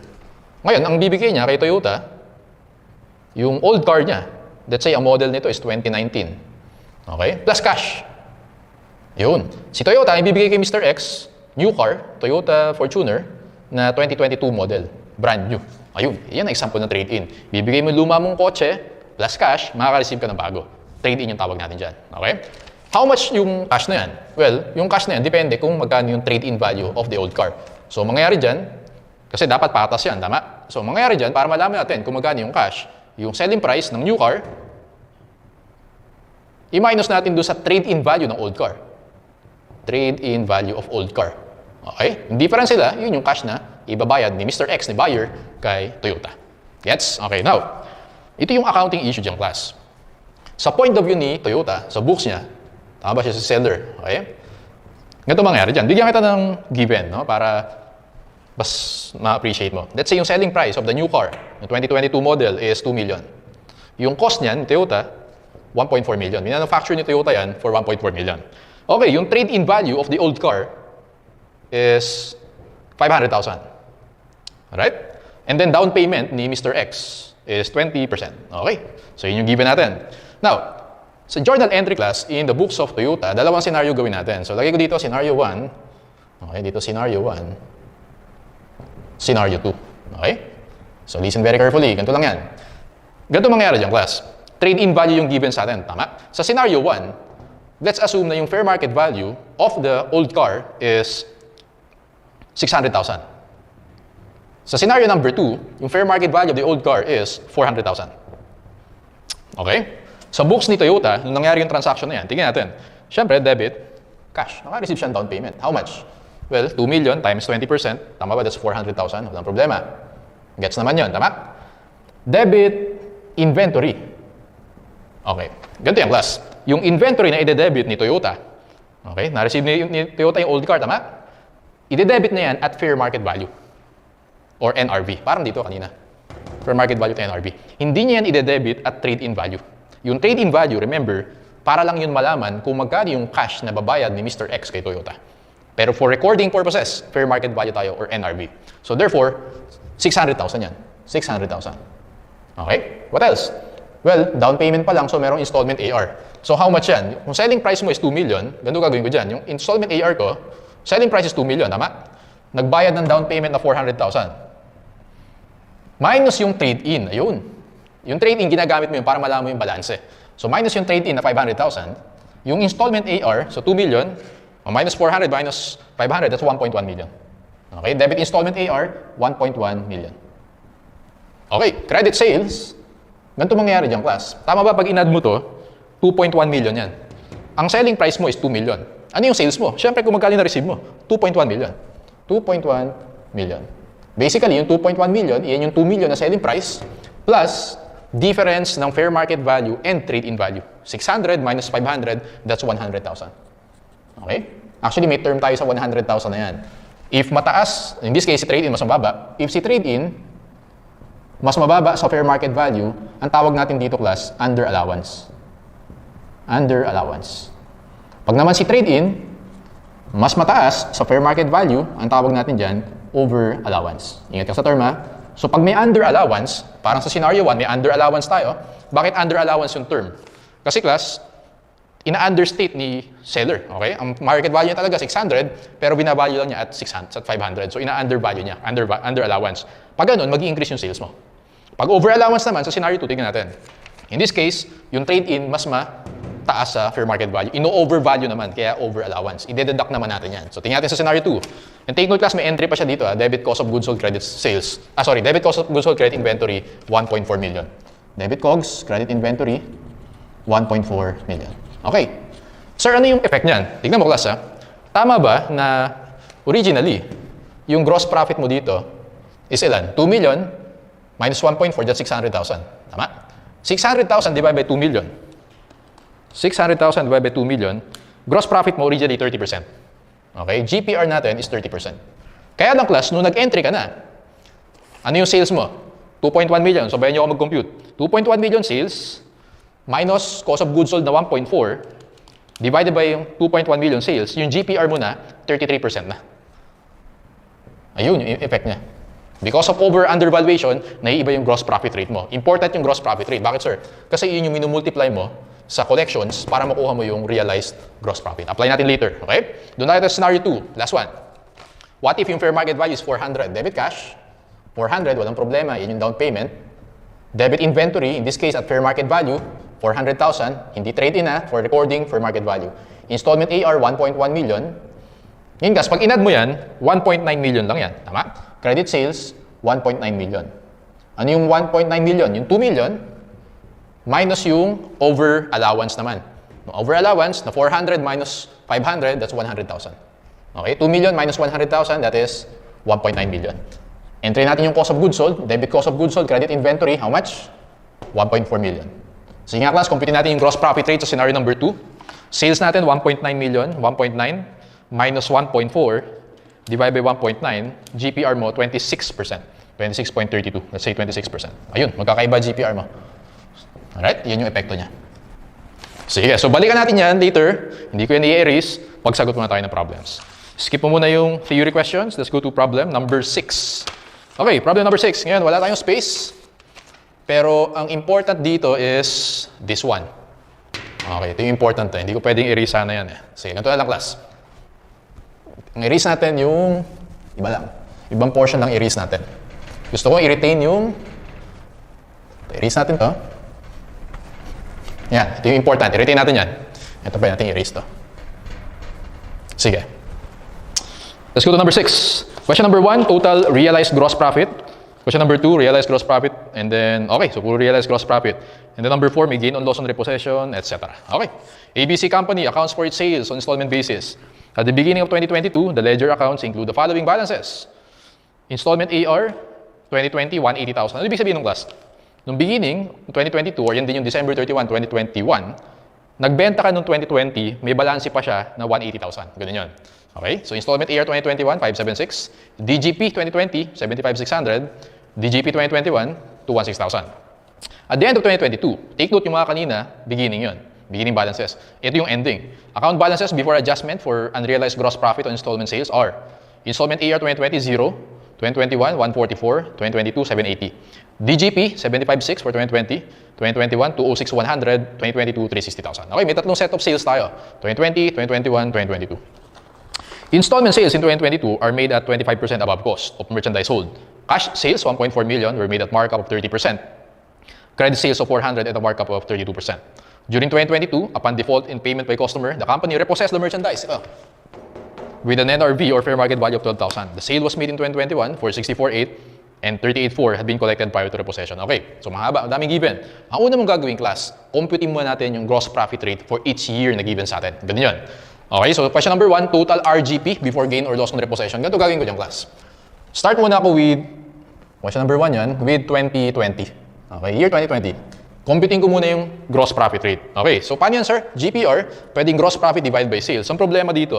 Ngayon, ang bibigay niya kay Toyota, yung old car niya, let's say, ang model nito is 2019. Okay? Plus cash. Yun. Si Toyota, ibibigay kay Mr. X, new car, Toyota Fortuner, na 2022 model. Brand new. Ayun. Yan ang example ng trade-in. Bibigay mo luma mong kotse, plus cash, makaka-receive ka ng bago. Trade-in yung tawag natin dyan. Okay? How much yung cash na yan? Well, yung cash na yan, depende kung magkano yung trade-in value of the old car. So, mangyayari dyan, kasi dapat patas yan, tama? So, mangyayari dyan, para malaman natin kung magkano yung cash, yung selling price ng new car, i-minus natin doon sa trade-in value ng old car. Trade-in value of old car. Okay? Yung difference sila, yun yung cash na ibabayad ni Mr. X, ni buyer, kay Toyota. Gets? Okay, now, Ito yung accounting issue diyang class. Sa point of view ni Toyota, sa books niya, tama ba siya sa seller? Okay? Ganito mangyari dyan. Bigyan kita ng given, no? Para mas ma-appreciate mo. Let's say yung selling price of the new car, yung 2022 model is 2 million. Yung cost niyan, Toyota, 1.4 million. Minanufacture ni Toyota yan for 1.4 million. Okay, yung trade-in value of the old car is 500,000. Alright? And then down payment ni Mr. X is 20%. Okay? So yun yung given natin. Now, sa journal entry class, in the books of Toyota, dalawang scenario gawin natin. So lagay ko dito scenario 1. Okay, dito scenario 1. Scenario 2. Okay? So listen very carefully. Ganito lang yan. Ganito mangyari dyan, class. Trade-in value yung given sa atin. Tama? Sa scenario 1, let's assume na yung fair market value of the old car is 600,000. Sa scenario number 2, yung fair market value of the old car is 400,000. Okay? Sa books ni Toyota, nung nangyari yung transaction na yan, tingnan natin. Siyempre, debit, cash. Naka-receive siya ng down payment. How much? Well, 2 million times 20%. Tama ba? That's 400,000. Walang problema. Gets naman yun. Tama? Debit, inventory. Okay. Ganito yung class. Yung inventory na ide-debit ni Toyota, okay, na-receive ni Toyota yung old car, tama? Ide-debit na yan at fair market value or NRV. Parang dito kanina. Fair market value to NRV. Hindi niya yan ide-debit at trade-in value. Yung trade-in value, remember, para lang yun malaman kung magkano yung cash na babayad ni Mr. X kay Toyota. Pero for recording purposes, fair market value tayo or NRV. So therefore, 600,000 yan. 600,000. Okay? What else? Well, down payment pa lang, so merong installment AR. So how much yan? Kung selling price mo is 2 million, ganito gagawin ko dyan. Yung installment AR ko, selling price is 2 million, tama? Nagbayad ng down payment na 400,000. Minus yung trade-in, ayun. Yung trade-in, ginagamit mo yun para malaman mo yung balance. So minus yung trade-in na 500,000, yung installment AR, so 2 million, minus 400 minus 500, that's 1.1 million. Okay, debit installment AR, 1.1 million. Okay, credit sales, ganito mangyayari dyan, class. Tama ba pag in-add mo to, 2.1 million yan. Ang selling price mo is 2 million. Ano yung sales mo? Siyempre, kung magkano na-receive mo, 2.1 million. 2.1 million. Basically, yung 2.1 million, yan yung 2 million na selling price, plus difference ng fair market value and trade-in value. 600 minus 500, that's 100,000. Okay? Actually, may term tayo sa 100,000 na yan. If mataas, in this case, si trade-in mas mababa. If si trade-in mas mababa sa fair market value, ang tawag natin dito, class, under allowance. Under allowance. Pag naman si trade-in, mas mataas sa fair market value, ang tawag natin dyan, over allowance. Ingat ka sa term, ha? So pag may under allowance, parang sa scenario 1, may under allowance tayo. Bakit under allowance yung term? Kasi, class, ina-understate ni seller, okay? Ang market value niya talaga 600, pero binavalue lang niya at 600, at 500. So ina-undervalue niya, under allowance. Pag ganun, mag-i-increase yung sales mo. Pag over allowance naman, sa scenario 2, tignan natin. In this case, yung trade-in mas mataas sa fair market value. Ino-overvalue naman, kaya over allowance. I-deduct naman natin yan. So tingnan natin sa scenario 2. And take note, class, may entry pa siya dito, debit cost of goods sold credit sales. Debit cost of goods sold credit inventory, 1.4 million. Debit COGS, credit inventory, 1.4 million. Okay. Sir, ano yung effect niyan? Tignan mo, class, ha? Tama ba na originally, yung gross profit mo dito is ilan? 2 million minus 1.4, that's 600,000. Tama? 600,000 divided by 2 million. 600,000 divided by 2 million, gross profit mo originally 30%. Okay? GPR natin is 30%. Kaya lang, class, nung nag-entry ka na, ano yung sales mo? 2.1 million. So, bayan nyo ako mag-compute. 2.1 million sales minus cost of goods sold na 1.4 divided by yung 2.1 million sales, yung GPR mo na, 33% na. Ayun yung effect niya. Because of over-undervaluation, naiiba yung gross profit rate mo. Important yung gross profit rate. Bakit, sir? Kasi yun yung minumultiply mo sa collections para makuha mo yung realized gross profit. Apply natin later. Okay? Doon tayo sa scenario 2. Last one. What if yung fair market value is 400? Debit cash. 400, walang problema. Yun yung down payment. Debit inventory, in this case at fair market value, 400,000. Hindi trade-in for recording fair market value. Installment AR, 1.1 million. Ngayon, guys, pag in-add mo yan, 1.9 million lang yan. Tama? Credit sales, 1.9 million. Ano yung 1.9 million? Yung 2 million minus yung over allowance naman. No, over allowance na 400 minus 500, that's 100,000. Okay? 2 million minus 100,000, that is 1.9 million. Entry natin yung cost of goods sold, debit cost of goods sold, credit inventory, how much? 1.4 million. Sige nga class, computin natin yung gross profit rate sa scenario number 2. Sales natin 1.9 million, 1.9 minus 1.4 divided by 1.9, GPR mo 26%. 26.32. Let's say 26%. Ayun, magkakaiba GPR mo. Alright, yun yung epekto niya. Sige, so balikan natin yan later. Hindi ko yan i-erase. Pagsagot muna tayo ng problems. Skip mo muna yung theory questions. Let's go to problem number 6. Okay, problem number 6. Ngayon, wala tayong space. Pero ang important dito is this one. Okay, ito yung important. Hindi ko pwedeng erase sana yan. Sige, ganito na lang class. Ang erase natin yung iba lang. Ibang portion lang erase natin. Gusto ko i-retain yung erase natin to. Yan, ito yung important. I-retain natin yan. Ito pa natin i-erase to. Sige. Let's go to number 6. Question number 1, total realized gross profit. Question number 2, realized gross profit. And then, okay, so puro realized gross profit. And then number 4, may gain on loss on repossession, etc. Okay. ABC Company accounts for its sales on installment basis. At the beginning of 2022, the ledger accounts include the following balances. Installment AR, 2020, 180,000. Ano ibig sabihin ng class? Nung beginning, 2022, or yan din yung December 31, 2021, nagbenta ka nung 2020, may balanse pa siya na 180,000. Ganun yun. Okay? So, installment AR 2021, 576. DGP 2020, 75,600. DGP 2021, 216,000. At the end of 2022, take note yung mga kanina, beginning yun. Beginning balances. Ito yung ending. Account balances before adjustment for unrealized gross profit on installment sales are installment AR 2020, 0. 2021, 144. 2022, 780. DGP, 75,600 for 2020. 2021, 206,100. 2022, 360,000. Okay, may tatlong set of sales tayo. 2020, 2021, 2022. Installment sales in 2022 are made at 25% above cost of merchandise sold. Cash sales, 1.4 million, were made at markup of 30%. Credit sales of 400 at a markup of 32%. During 2022, upon default in payment by customer, the company repossessed the merchandise with an NRV or fair market value of 12,000. The sale was made in 2021 for 64,800 and 38,400 had been collected prior to repossession. Okay, so mahaba, daming given. Ang una mong gagawin class, computing muna natin yung gross profit rate for each year na given sa atin. Ganun yun. Okay, so question number 1, total RGP before gain or loss on repossession. Ganito gagawin ko dyan class. Start muna ako with, question number 1 yan, with 2020. Okay, year 2020. Computing ko muna yung gross profit rate. Okay, so paano yan sir? GPR, pwedeng gross profit divided by sales. Ang problema dito,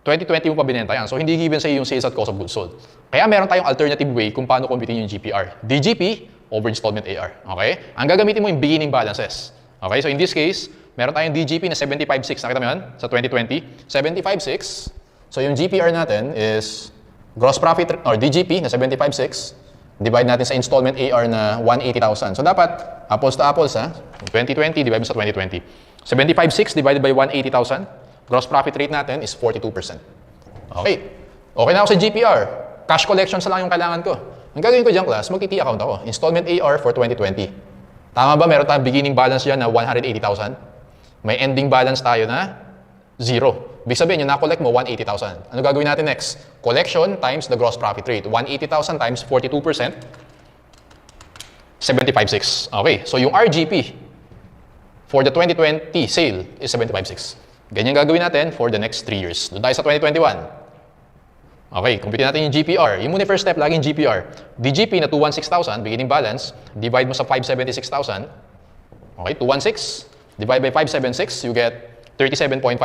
2020 mo pa binenta yan. So, hindi given sa yung sales at cost of goods sold. Kaya meron tayong alternative way kung paano computing yung GPR. DGP over installment AR. Okay? Ang gagamitin mo yung beginning balances. Okay? So, in this case, meron tayong DGP na 75,600. Nakita mo yan? Sa 2020. 75,600. So, yung GPR natin is gross profit, or DGP na 75,600. Divide natin sa installment AR na 180,000. So, dapat apples to apples, ha? 2020 divide mo sa 2020. 75,600 divided by 180,000. Gross profit rate natin is 42%. Okay. Okay na ako sa GPR. Cash collections lang yung kailangan ko. Ang gagawin ko dyan, class, mag-TT account ako. Installment AR for 2020. Tama ba? Meron tayong beginning balance dyan na 180,000. May ending balance tayo na 0. Ibig sabihin, yung na-collect mo, 180,000. Ano gagawin natin next? Collection times the gross profit rate. 180,000 times 42%. 75,600. Okay. So, yung RGP for the 2020 sale is 75,600. Ganyan gagawin natin for the next 3 years. Doon tayo sa 2021. Okay, compute natin yung GPR. Yung muna first step, laging GPR. DGP na 216,000, beginning balance, divide mo sa 576,000. Okay, 216, divide by 576, you get 37.5%.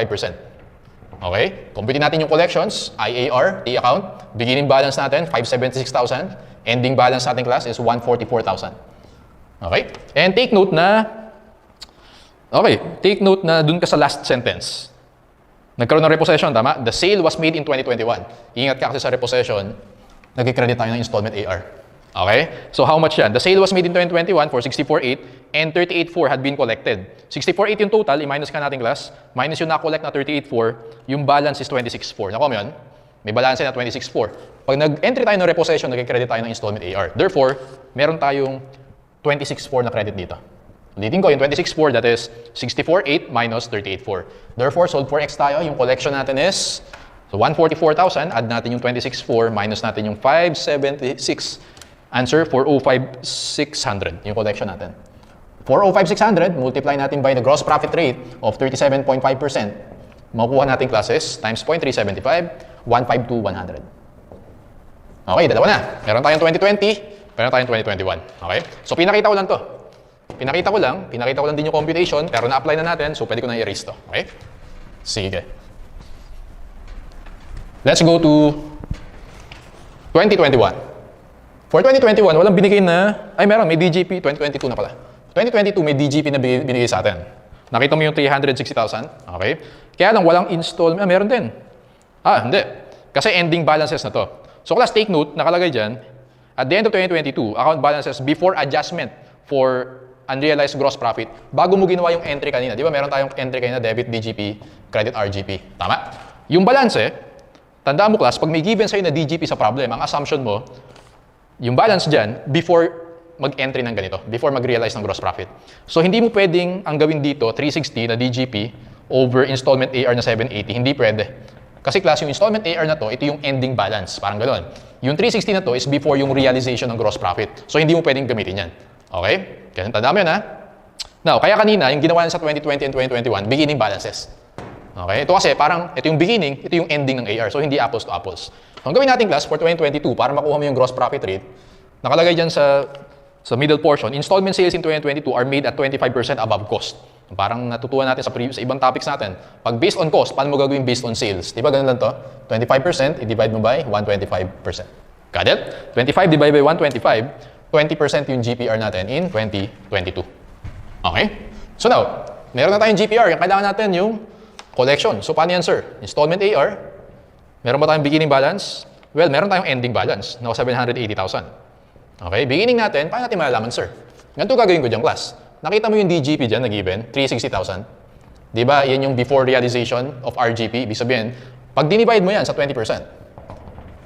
Okay, compute natin yung collections, IAR, T account, beginning balance natin, 576,000, ending balance natin class is 144,000. Okay, and take note na dun ka sa last sentence. Nagkaroon ng repossession, tama? The sale was made in 2021. Ingat ka kasi sa repossession, nag-credit tayo ng installment AR. Okay? So how much yan? The sale was made in 2021 for 64,800 and 38,400 had been collected. 64,800 yung total, i-minus ka natin class. Minus yung na-collect na 38,400, yung balance is 26,400. Nakuha mo yun? May balance na 26,400. Pag nag-entry tayo ng repossession, nag-credit tayo ng installment AR. Therefore, meron tayong 26,400 na credit dito. Ulitin ko, yung 26,400, that is 64,800 minus 38,400. Therefore, sold for X tayo. Yung collection natin is so 144,000. Add natin yung 26,400 minus natin yung 576. Answer, 405,600 yung collection natin. 405,600, multiply natin by the gross profit rate of 37.5%. Makukuha natin classes times 0.375, 152,100. Okay, dalawa na. Meron tayong 2020, meron tayong 2021. Okay? So, pinakita ko lang to. Pinakita ko lang din yung computation, pero na-apply na natin, so pwede ko na i-erase to. Okay? Sige. Let's go to 2021. For 2021, walang binigay na, may DGP, 2022 na pala. 2022 may DGP na binigay sa atin. Nakita mo yung 360,000, okay? Kaya lang walang installment, meron din. Hindi. Kasi ending balances na to. So class, take note, nakalagay dyan, at the end of 2022, account balances before adjustment for unrealized gross profit, bago mo ginawa yung entry kanina. Di ba meron tayong entry kanina, debit DGP, credit RGP. Tama? Yung balance, tandaan mo class, pag may given sa'yo na DGP sa problem, ang assumption mo, yung balance dyan, before mag-entry ng ganito, before mag-realize ng gross profit. So, hindi mo pwedeng ang gawin dito, 360 na DGP over installment AR na 780. Hindi pwede. Kasi class, yung installment AR na to, ito yung ending balance. Parang gano'n. Yung 360 na to is before yung realization ng gross profit. So, hindi mo pwedeng gamitin yan. Okay? Kaya tandaan mo yun, ha? Now, kaya kanina, yung ginawa sa 2020 and 2021, beginning balances. Okay? Ito kasi, parang, ito yung beginning, ito yung ending ng AR. So, hindi apples to apples. Ang gawin natin class for 2022 para makuha mo yung gross profit rate, nakalagay dyan sa middle portion, installment sales in 2022 are made at 25% above cost. Parang natutuwa natin sa ibang topics natin. Pag based on cost, paano mo gagawin based on sales? Di ba ganun lang to? 25%, i-divide mo by 125%. Got it? 25 divided by 125, 20% yung GPR natin in 2022. Okay? So now, meron na tayong GPR. Yung kailangan natin yung collection. So paano yan, sir? Installment AR, meron ba tayong beginning balance? Well, meron tayong ending balance na 780,000. Okay, beginning natin, paano natin malalaman, sir? Ganito gagawin ko dyan, class. Nakita mo yung DGP dyan na given, 360,000. Di ba, yan yung before realization of RGP. Ibig sabihin, pag dinivide mo yan sa 20%,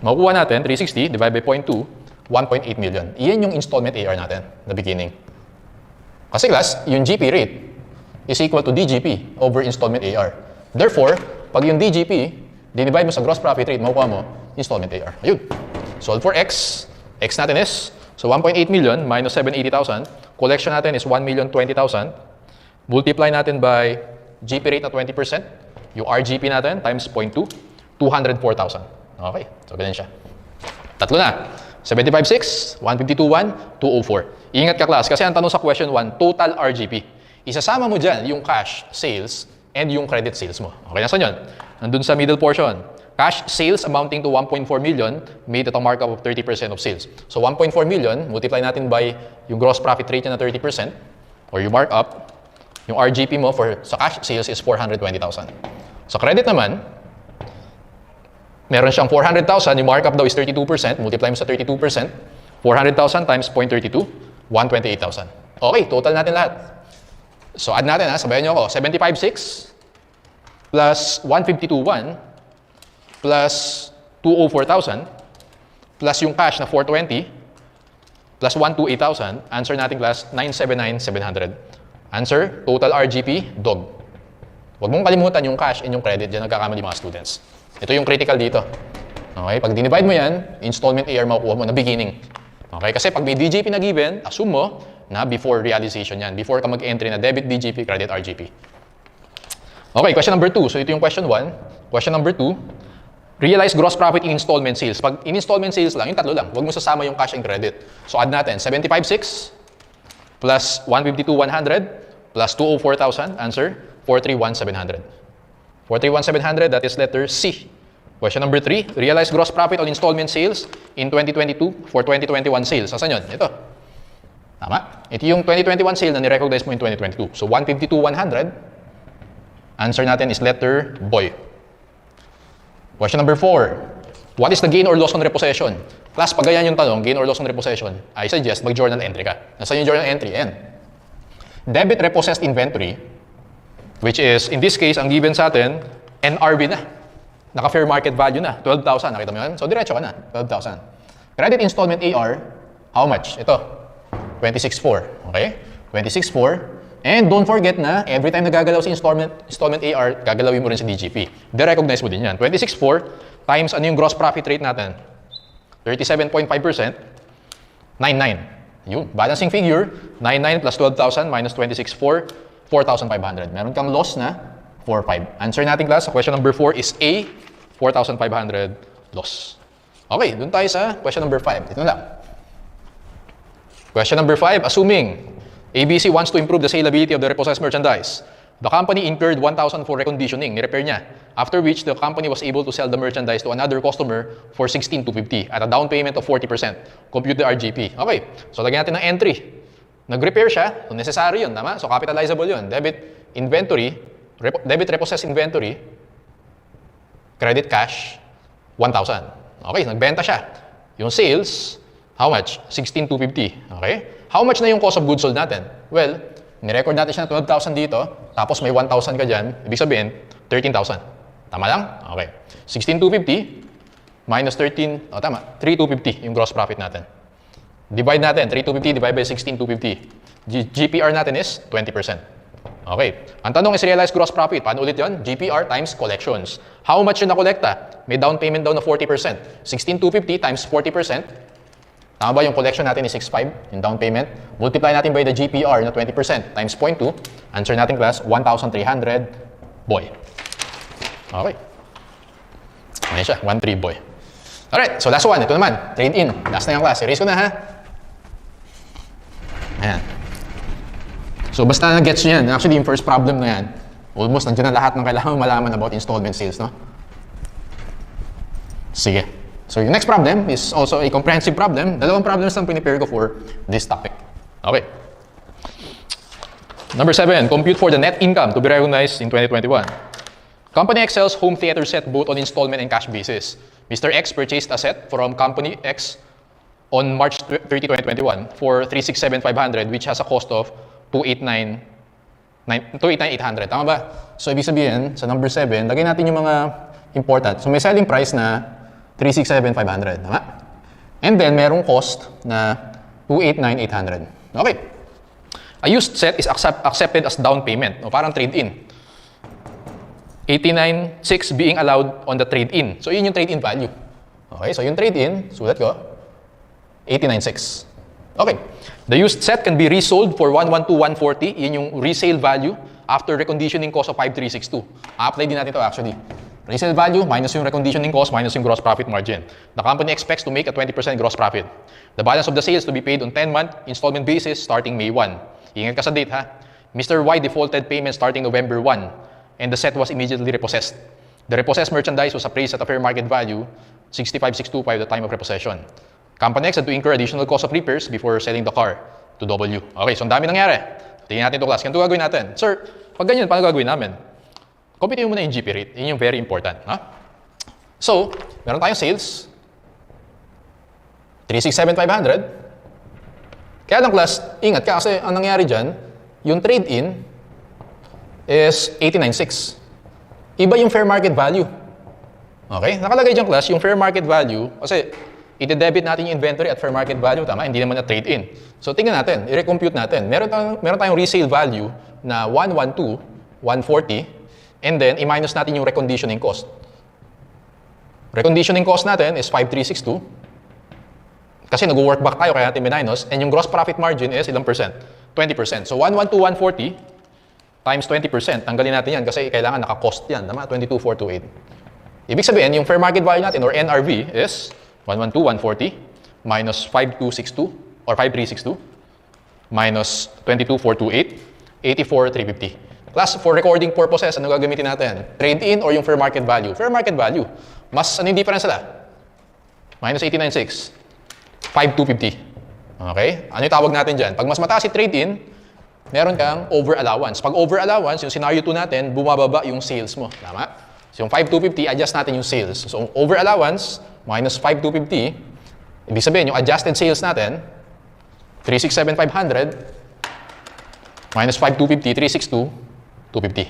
makukuha natin, 360 divided by 0.2, 1.8 million. Iyan yung installment AR natin na beginning. Kasi class, yung GP rate is equal to DGP over installment AR. Therefore, pag yung DGP, dinivide mo sa gross profit rate, makukuha mo installment AR. Ayun. Solve for X. X natin is, so 1.8 million minus 780,000. Collection natin is 1,020,000. Multiply natin by GP rate na 20%. Yung RGP natin times 0.2, 204,000. Okay. So, ganyan siya. Tatlo na. 75,6, 152,1, 204. Ingat ka class, kasi ang tanong sa question 1, total RGP. Isasama mo dyan yung cash sales and yung credit sales mo. Okay, nasan yun? Nandun sa middle portion. Cash sales amounting to 1.4 million made at a markup of 30% of sales. So 1.4 million, multiply natin by yung gross profit rate na 30% or yung markup, yung RGP mo sa cash sales is 420,000. Sa credit naman, meron siyang 400,000, yung markup daw is 32%, multiply mo sa 32%, 400,000 times 0.32, 128,000. Okay, total natin lahat. So add natin sabayan niyo ako, 75,6 plus 152,1 plus 204,000 plus yung cash na 420 plus 128,000, answer natin class 979,700. Answer, total RGP, dog. Huwag mong kalimutan yung cash and yung credit, dyan nagkakamali mga students. Ito yung critical dito. Okay, pag dinivide mo yan, installment AR makukuha mo na beginning. Okay, kasi pag may DGP na given, assume mo na before realization yan, before ka mag-entry na debit DGP, credit RGP. Okay, question number 2. So ito yung question 1. Question number 2. Realize gross profit in installment sales. Pag in installment sales lang, yung tatlo lang. Huwag mo sasama yung cash and credit. So add natin, 75,600 plus 152,100 plus 204,000. Answer, 431,700. 431,700, that is letter C. Question number 3, realize gross profit on installment sales in 2022 for 2021 sales. Asan yun? Ito. Tama. Ito yung 2021 sale na ni-recognize mo in 2022. So 152,100. Answer natin is letter boy. Question number 4. What is the gain or loss on repossession? Class, pag ganyan yung tanong, gain or loss on repossession, I suggest mag-journal entry ka. Nasaan yung journal entry? Ayan. Debit repossessed inventory, which is, in this case, ang given sa atin, NRV na. Naka-fair market value na. 12,000. Nakita mo yun? So, diretso ka na. 12,000. Credit installment AR, how much? Ito. 26,400. Okay? 26,400. And don't forget na, every time nagagalaw si installment AR, gagalawin mo rin sa DGP. De-recognize mo din yan. 26,400 times ano yung gross profit rate natin? 37.5%, 99. Yun. Balancing figure, 99 plus 12,000 minus 26,400, 4,500. Meron kang loss na 4,500. Answer natin class sa question number 4 is A, 4,500 loss. Okay, dun tayo sa question number 5. Ito na lang. Question number 5, assuming ABC wants to improve the saleability of the repossessed merchandise. The company incurred 1,000 for reconditioning, ni-repair niya. After which, the company was able to sell the merchandise to another customer for 16,250 at a down payment of 40%. Compute the RGP. Okay, so lagyan natin ng entry. Nag-repair siya, so necessary yun, tama? So capitalizable yun. Debit inventory, debit repossessed inventory, credit cash, 1,000. Okay, nagbenta siya. Yung sales, how much? 16,250. Okay? How much na yung cost of goods sold natin? Well, ni-record natin siya na 12,000 dito, tapos may 1,000 ka dyan, ibig sabihin, 13,000. Tama lang? Okay. 16,250 minus 13, tama, 3,250 yung gross profit natin. Divide natin, 3,250 divided by 16,250. GPR natin is 20%. Okay. Ang tanong is realized gross profit. Paano ulit yun? GPR times collections. How much yung nakolekta? May down payment daw na 40%. 16,250 times 40%. Tama ba yung collection natin is 6,500, yung down payment? Multiply natin by the GPR na 20% times 0.2. Answer natin class, 1,300 boy. Okay. Ano siya? 1,300 boy. Alright, so last one. Ito naman, trade-in. Last na yung class. Erase ko na ha. Ayan. So basta na-gets nyo yan. Actually, yung first problem na yan, almost nandiyan na lahat ng kailangan malaman about installment sales, no? Sige. So yung next problem is also a comprehensive problem. Dalawang problems lang pinipare ko for this topic. Okay. Number 7, compute for the net income to be recognized in 2021. Company X sells home theater set both on installment and cash basis. Mr. X purchased a set from Company X on March 30, 2021 for 367,500 which has a cost of 289,800. Tama ba? So ibig sabihin, sa number 7, lagay natin yung mga important. So may selling price na 367,500. Tama? And then, merong cost na 289,800. Okay. A used set is accepted as down payment. O parang trade-in. 89,600 being allowed on the trade-in. So, yun yung trade-in value. Okay. So, yung trade-in, sulat ko, 89,600. Okay. The used set can be resold for 112,140. Yun yung resale value after reconditioning cost of 5,362. A-apply din natin ito actually. Resale value minus yung reconditioning cost minus yung gross profit margin. The company expects to make a 20% gross profit. The balance of the sales to be paid on 10-month installment basis starting May 1. Ingat ka sa date ha. Mr. Y defaulted payment starting November 1 and the set was immediately repossessed. The repossessed merchandise was appraised at a fair market value 65,625 at the time of repossession. Company X had to incur additional cost of repairs before selling the car to W. Okay, so ang dami nangyari. Tingnan natin ito class. Ganito gagawin natin. Sir, pag ganyan, paano gagawin namin? Compute mo muna yung GP rate. Yun yung very important. Ha? So, meron tayong sales. 367,500. Kaya lang class, ingat ka kasi ang nangyari dyan, yung trade-in is 89,600. Iba yung fair market value. Okay? Nakalagay dyan class, yung fair market value, kasi iti-debit natin yung inventory at fair market value, tama? Hindi naman na trade-in. So, tingnan natin, i-recompute natin. Meron tayong resale value na 112,140. And then, i-minus natin yung reconditioning cost. Reconditioning cost natin is 5,362. Kasi nag-work back tayo kaya natin minus. And yung gross profit margin is ilang percent? 20%. So, 112,140 times 20%. Tanggalin natin yan kasi kailangan naka-cost yan. Tama? 22,428. Ibig sabihin, yung fair market value natin or NRV is 112,140 minus 5,262 or 5,362 minus 22,428, 84,350. Class, for recording purposes, ano gagamitin natin? Trade-in or yung fair market value? Fair market value. Mas, ano yung difference sila? Minus 89,600. 5,250. Okay? Ano yung tawag natin dyan? Pag mas mataas si trade-in, meron kang over-allowance. Pag over-allowance, yung scenario 2 natin, bumababa yung sales mo. Tama? So yung 5,250, adjust natin yung sales. So over-allowance, minus 5,250, ibig sabihin, yung adjusted sales natin, 367,500, minus 5,250, 362, 250.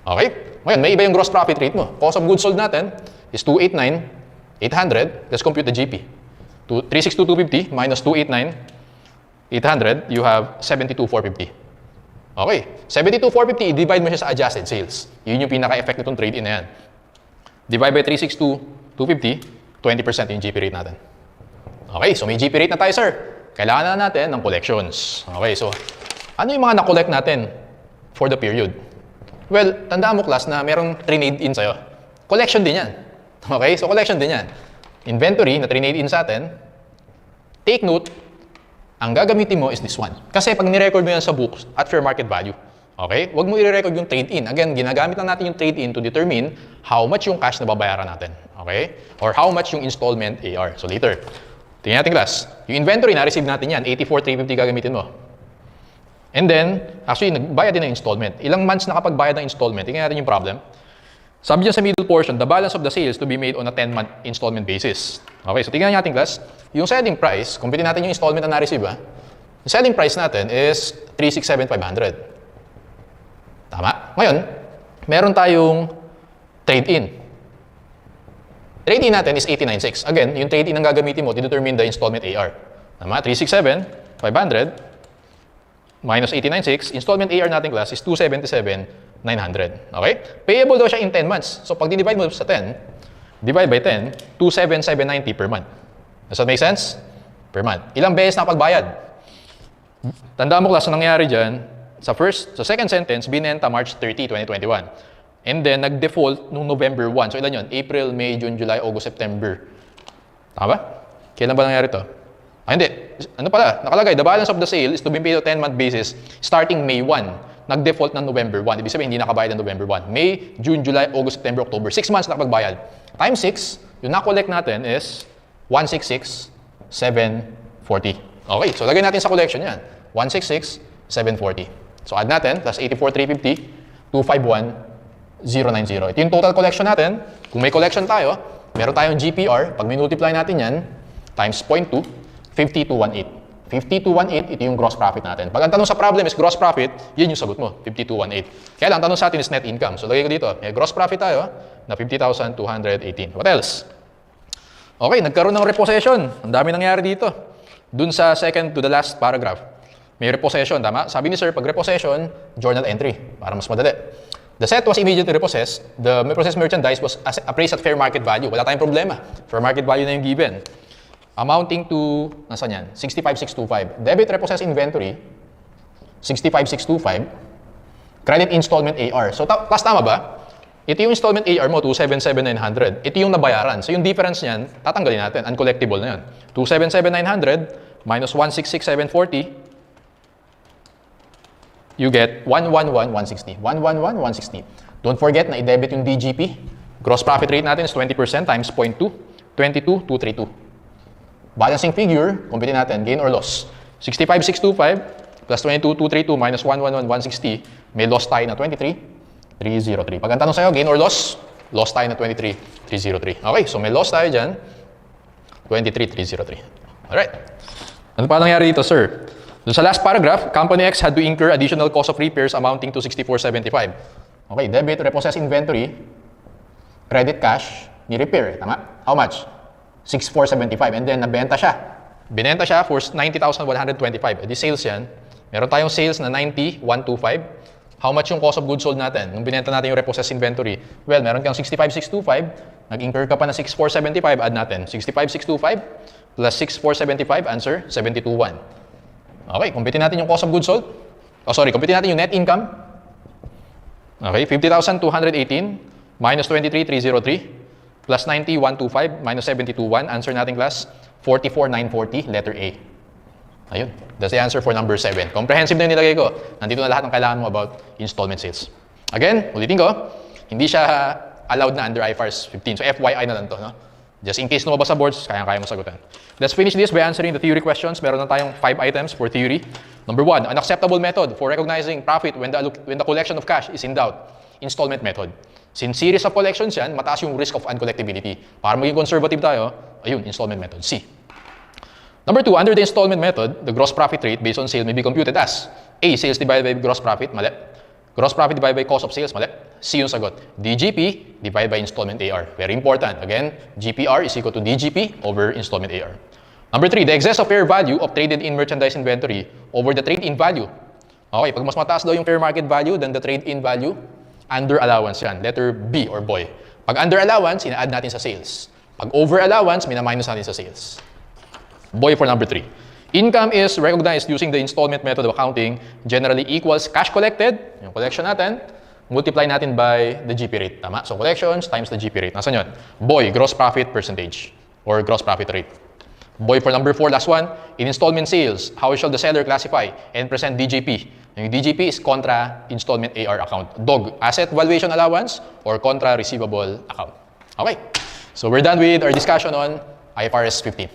Okay? Ngayon, may iba yung gross profit rate mo. Cost of goods sold natin is 289,800. Let's compute the GP. 362,250 minus 289,800, you have 72,450. Okay. 72,450, i-divide mo siya sa adjusted sales. Yun yung pinaka-effect nitong trade-in na yan. Divide by 362,250, 20% yung GP rate natin. Okay, so may GP rate na tayo, sir. Kailangan na natin ng collections. Okay, so ano yung mga na-collect natin for the period? Well, tandaan mo class na merong trinade-in sa'yo. Collection din yan. Okay? So, collection din yan. Inventory na trinade-in sa atin. Take note, ang gagamitin mo is this one. Kasi pag nirecord mo yan sa books at fair market value, okay? Huwag mo i-record yung trade-in. Again, ginagamit lang natin yung trade-in to determine how much yung cash na babayaran natin. Okay? Or how much yung installment AR. So later, tingnan natin class. Yung inventory, na-receive natin yan. 84,350 gagamitin mo. And then, actually, nagbayad din ng installment. Ilang months nakapagbayad ng installment? Tingnan natin yung problem. Sabi dyan sa middle portion, the balance of the sales to be made on a 10-month installment basis. Okay, so tingnan natin class. Yung selling price, kumpitin natin yung installment na na-receive. Yung selling price natin is 367,500. Tama? Ngayon, meron tayong trade-in. Trade-in natin is 89,600. Again, yung trade-in ang gagamitin mo to determine the installment AR. Tama? 367,500 minus 89,600. Installment AR natin class is 277,900. Okay? Payable daw siya in 10 months. So, pag divide mo sa 10, divide by 10, 277,990 per month. Does that make sense? Per month. Ilang beses na pagbayad? Tandaan mo class, ang nangyari dyan, sa second sentence, binenta March 30, 2021. And then, nag-default noong November 1. So, ilan yun? April, May, June, July, August, September. Tama ba? Kailan ba nangyari to? Hindi. Ano pala? Nakalagay, the balance of the sale is to be paid on 10-month basis starting May 1. Nag-default ng November 1. Ibig sabihin, hindi nakabayad ng November 1. May, June, July, August, September, October. 6 months nakapagbayad. Times 6, yung na-collect natin is 166,740. Okay, so lagay natin sa collection yan. 166,740. So add natin, plus 84,350, 251,090. Ito yung total collection natin. Kung may collection tayo, meron tayong GPR. Pag minultiply natin yan, times 0.2, 5218. 5218, ito yung gross profit natin. Pag ang tanong sa problem is gross profit, yun yung sagot mo, 5218. Kaya lang, ang tanong sa atin is net income. So lagay ko dito, may gross profit tayo na 50,218. What else? Okay, nagkaroon ng repossession. Ang dami nangyari dito. Dun sa second to the last paragraph. May repossession, tama? Sabi ni sir, pag repossession, journal entry, para mas madali. The set was immediately repossessed. The repossessed merchandise was appraised at fair market value. Wala tayong problema. Fair market value na yung given. Amounting to, nasaan yan? 65,625. Debit repossessed inventory, 65,625. Credit installment AR. So, class tama ba? Ito yung installment AR mo, 277,900. Ito yung nabayaran. So, yung difference niyan, tatanggalin natin. Uncollectible na yan. 277,900 minus 166,740. You get 111,160. 111,160. Don't forget na i-debit yung DGP. Gross profit rate natin is 20% times 0.2. 22,232. Balancing figure, kumpitin natin, gain or loss. 65,625 plus 22,232 minus 111,160. May loss tayo na 23,303. Pag ang tanong sa'yo, gain or loss? Loss tayo na 23,303. Okay, so may loss tayo dyan. 23,303. Alright. Ano pa nangyari dito, sir? Doon sa last paragraph, Company X had to incur additional cost of repairs amounting to 64,75. Okay, debit, repossessed inventory, credit cash, ni-repair. Tama? How much? 64,75. And then, nabenta siya. Binenta siya for 90,125. Di sales yan. Meron tayong sales na 90,125. How much yung cost of goods sold natin? Nung binenta natin yung repossessed inventory, well, meron kang 65,625. Nag-incur ka pa na 64,75. Add natin. 65,625 plus 64,75. Answer, 72,1. Okay, kumpitin natin yung cost of goods sold. Kumpitin natin yung net income. Okay, 50,218 minus 23,303 plus 90,125 minus 72,1. Answer natin class, 44,940, letter A. Ayun, that's the answer for number 7. Comprehensive na yung nilagay ko. Nandito na lahat ng kailangan mo about installment sales. Again, ulitin ko, hindi siya allowed na under IFRS 15. So FYI na lang to, no? Just in case lumabas sa boards, kaya mo sagutin. Let's finish this by answering the theory questions. Meron na tayong 5 items for theory. Number 1, an acceptable method for recognizing profit when the collection of cash is in doubt. Installment method. Since series of collections yan, mataas yung risk of uncollectibility. Para maging conservative tayo, ayun, installment method. C. Number 2, under the installment method, the gross profit rate based on sale may be computed as A, sales divided by gross profit, mali. Gross profit divided by cost of sales, mali. C yung sagot. DGP divided by installment AR. Very important. Again, GPR is equal to DGP over installment AR. Number 3, the excess of fair value of traded-in merchandise inventory over the trade-in value. Okay, pag mas mataas daw yung fair market value than the trade-in value, under allowance yan. Letter B or boy. Pag under allowance, ina-add natin sa sales. Pag over allowance, mina-minus natin sa sales. Boy for number 3. Income is recognized using the installment method of accounting. Generally equals cash collected, yung collection natin, multiply natin by the GP rate. Tama? So collections times the GP rate. Nasaan yun? Boy, gross profit percentage or gross profit rate. Boy for number 4, last one. In installment sales, how shall the seller classify and present DJP? Yung DJP is contra installment AR account. Dog, asset valuation allowance or contra receivable account. Okay. So we're done with our discussion on IFRS 15.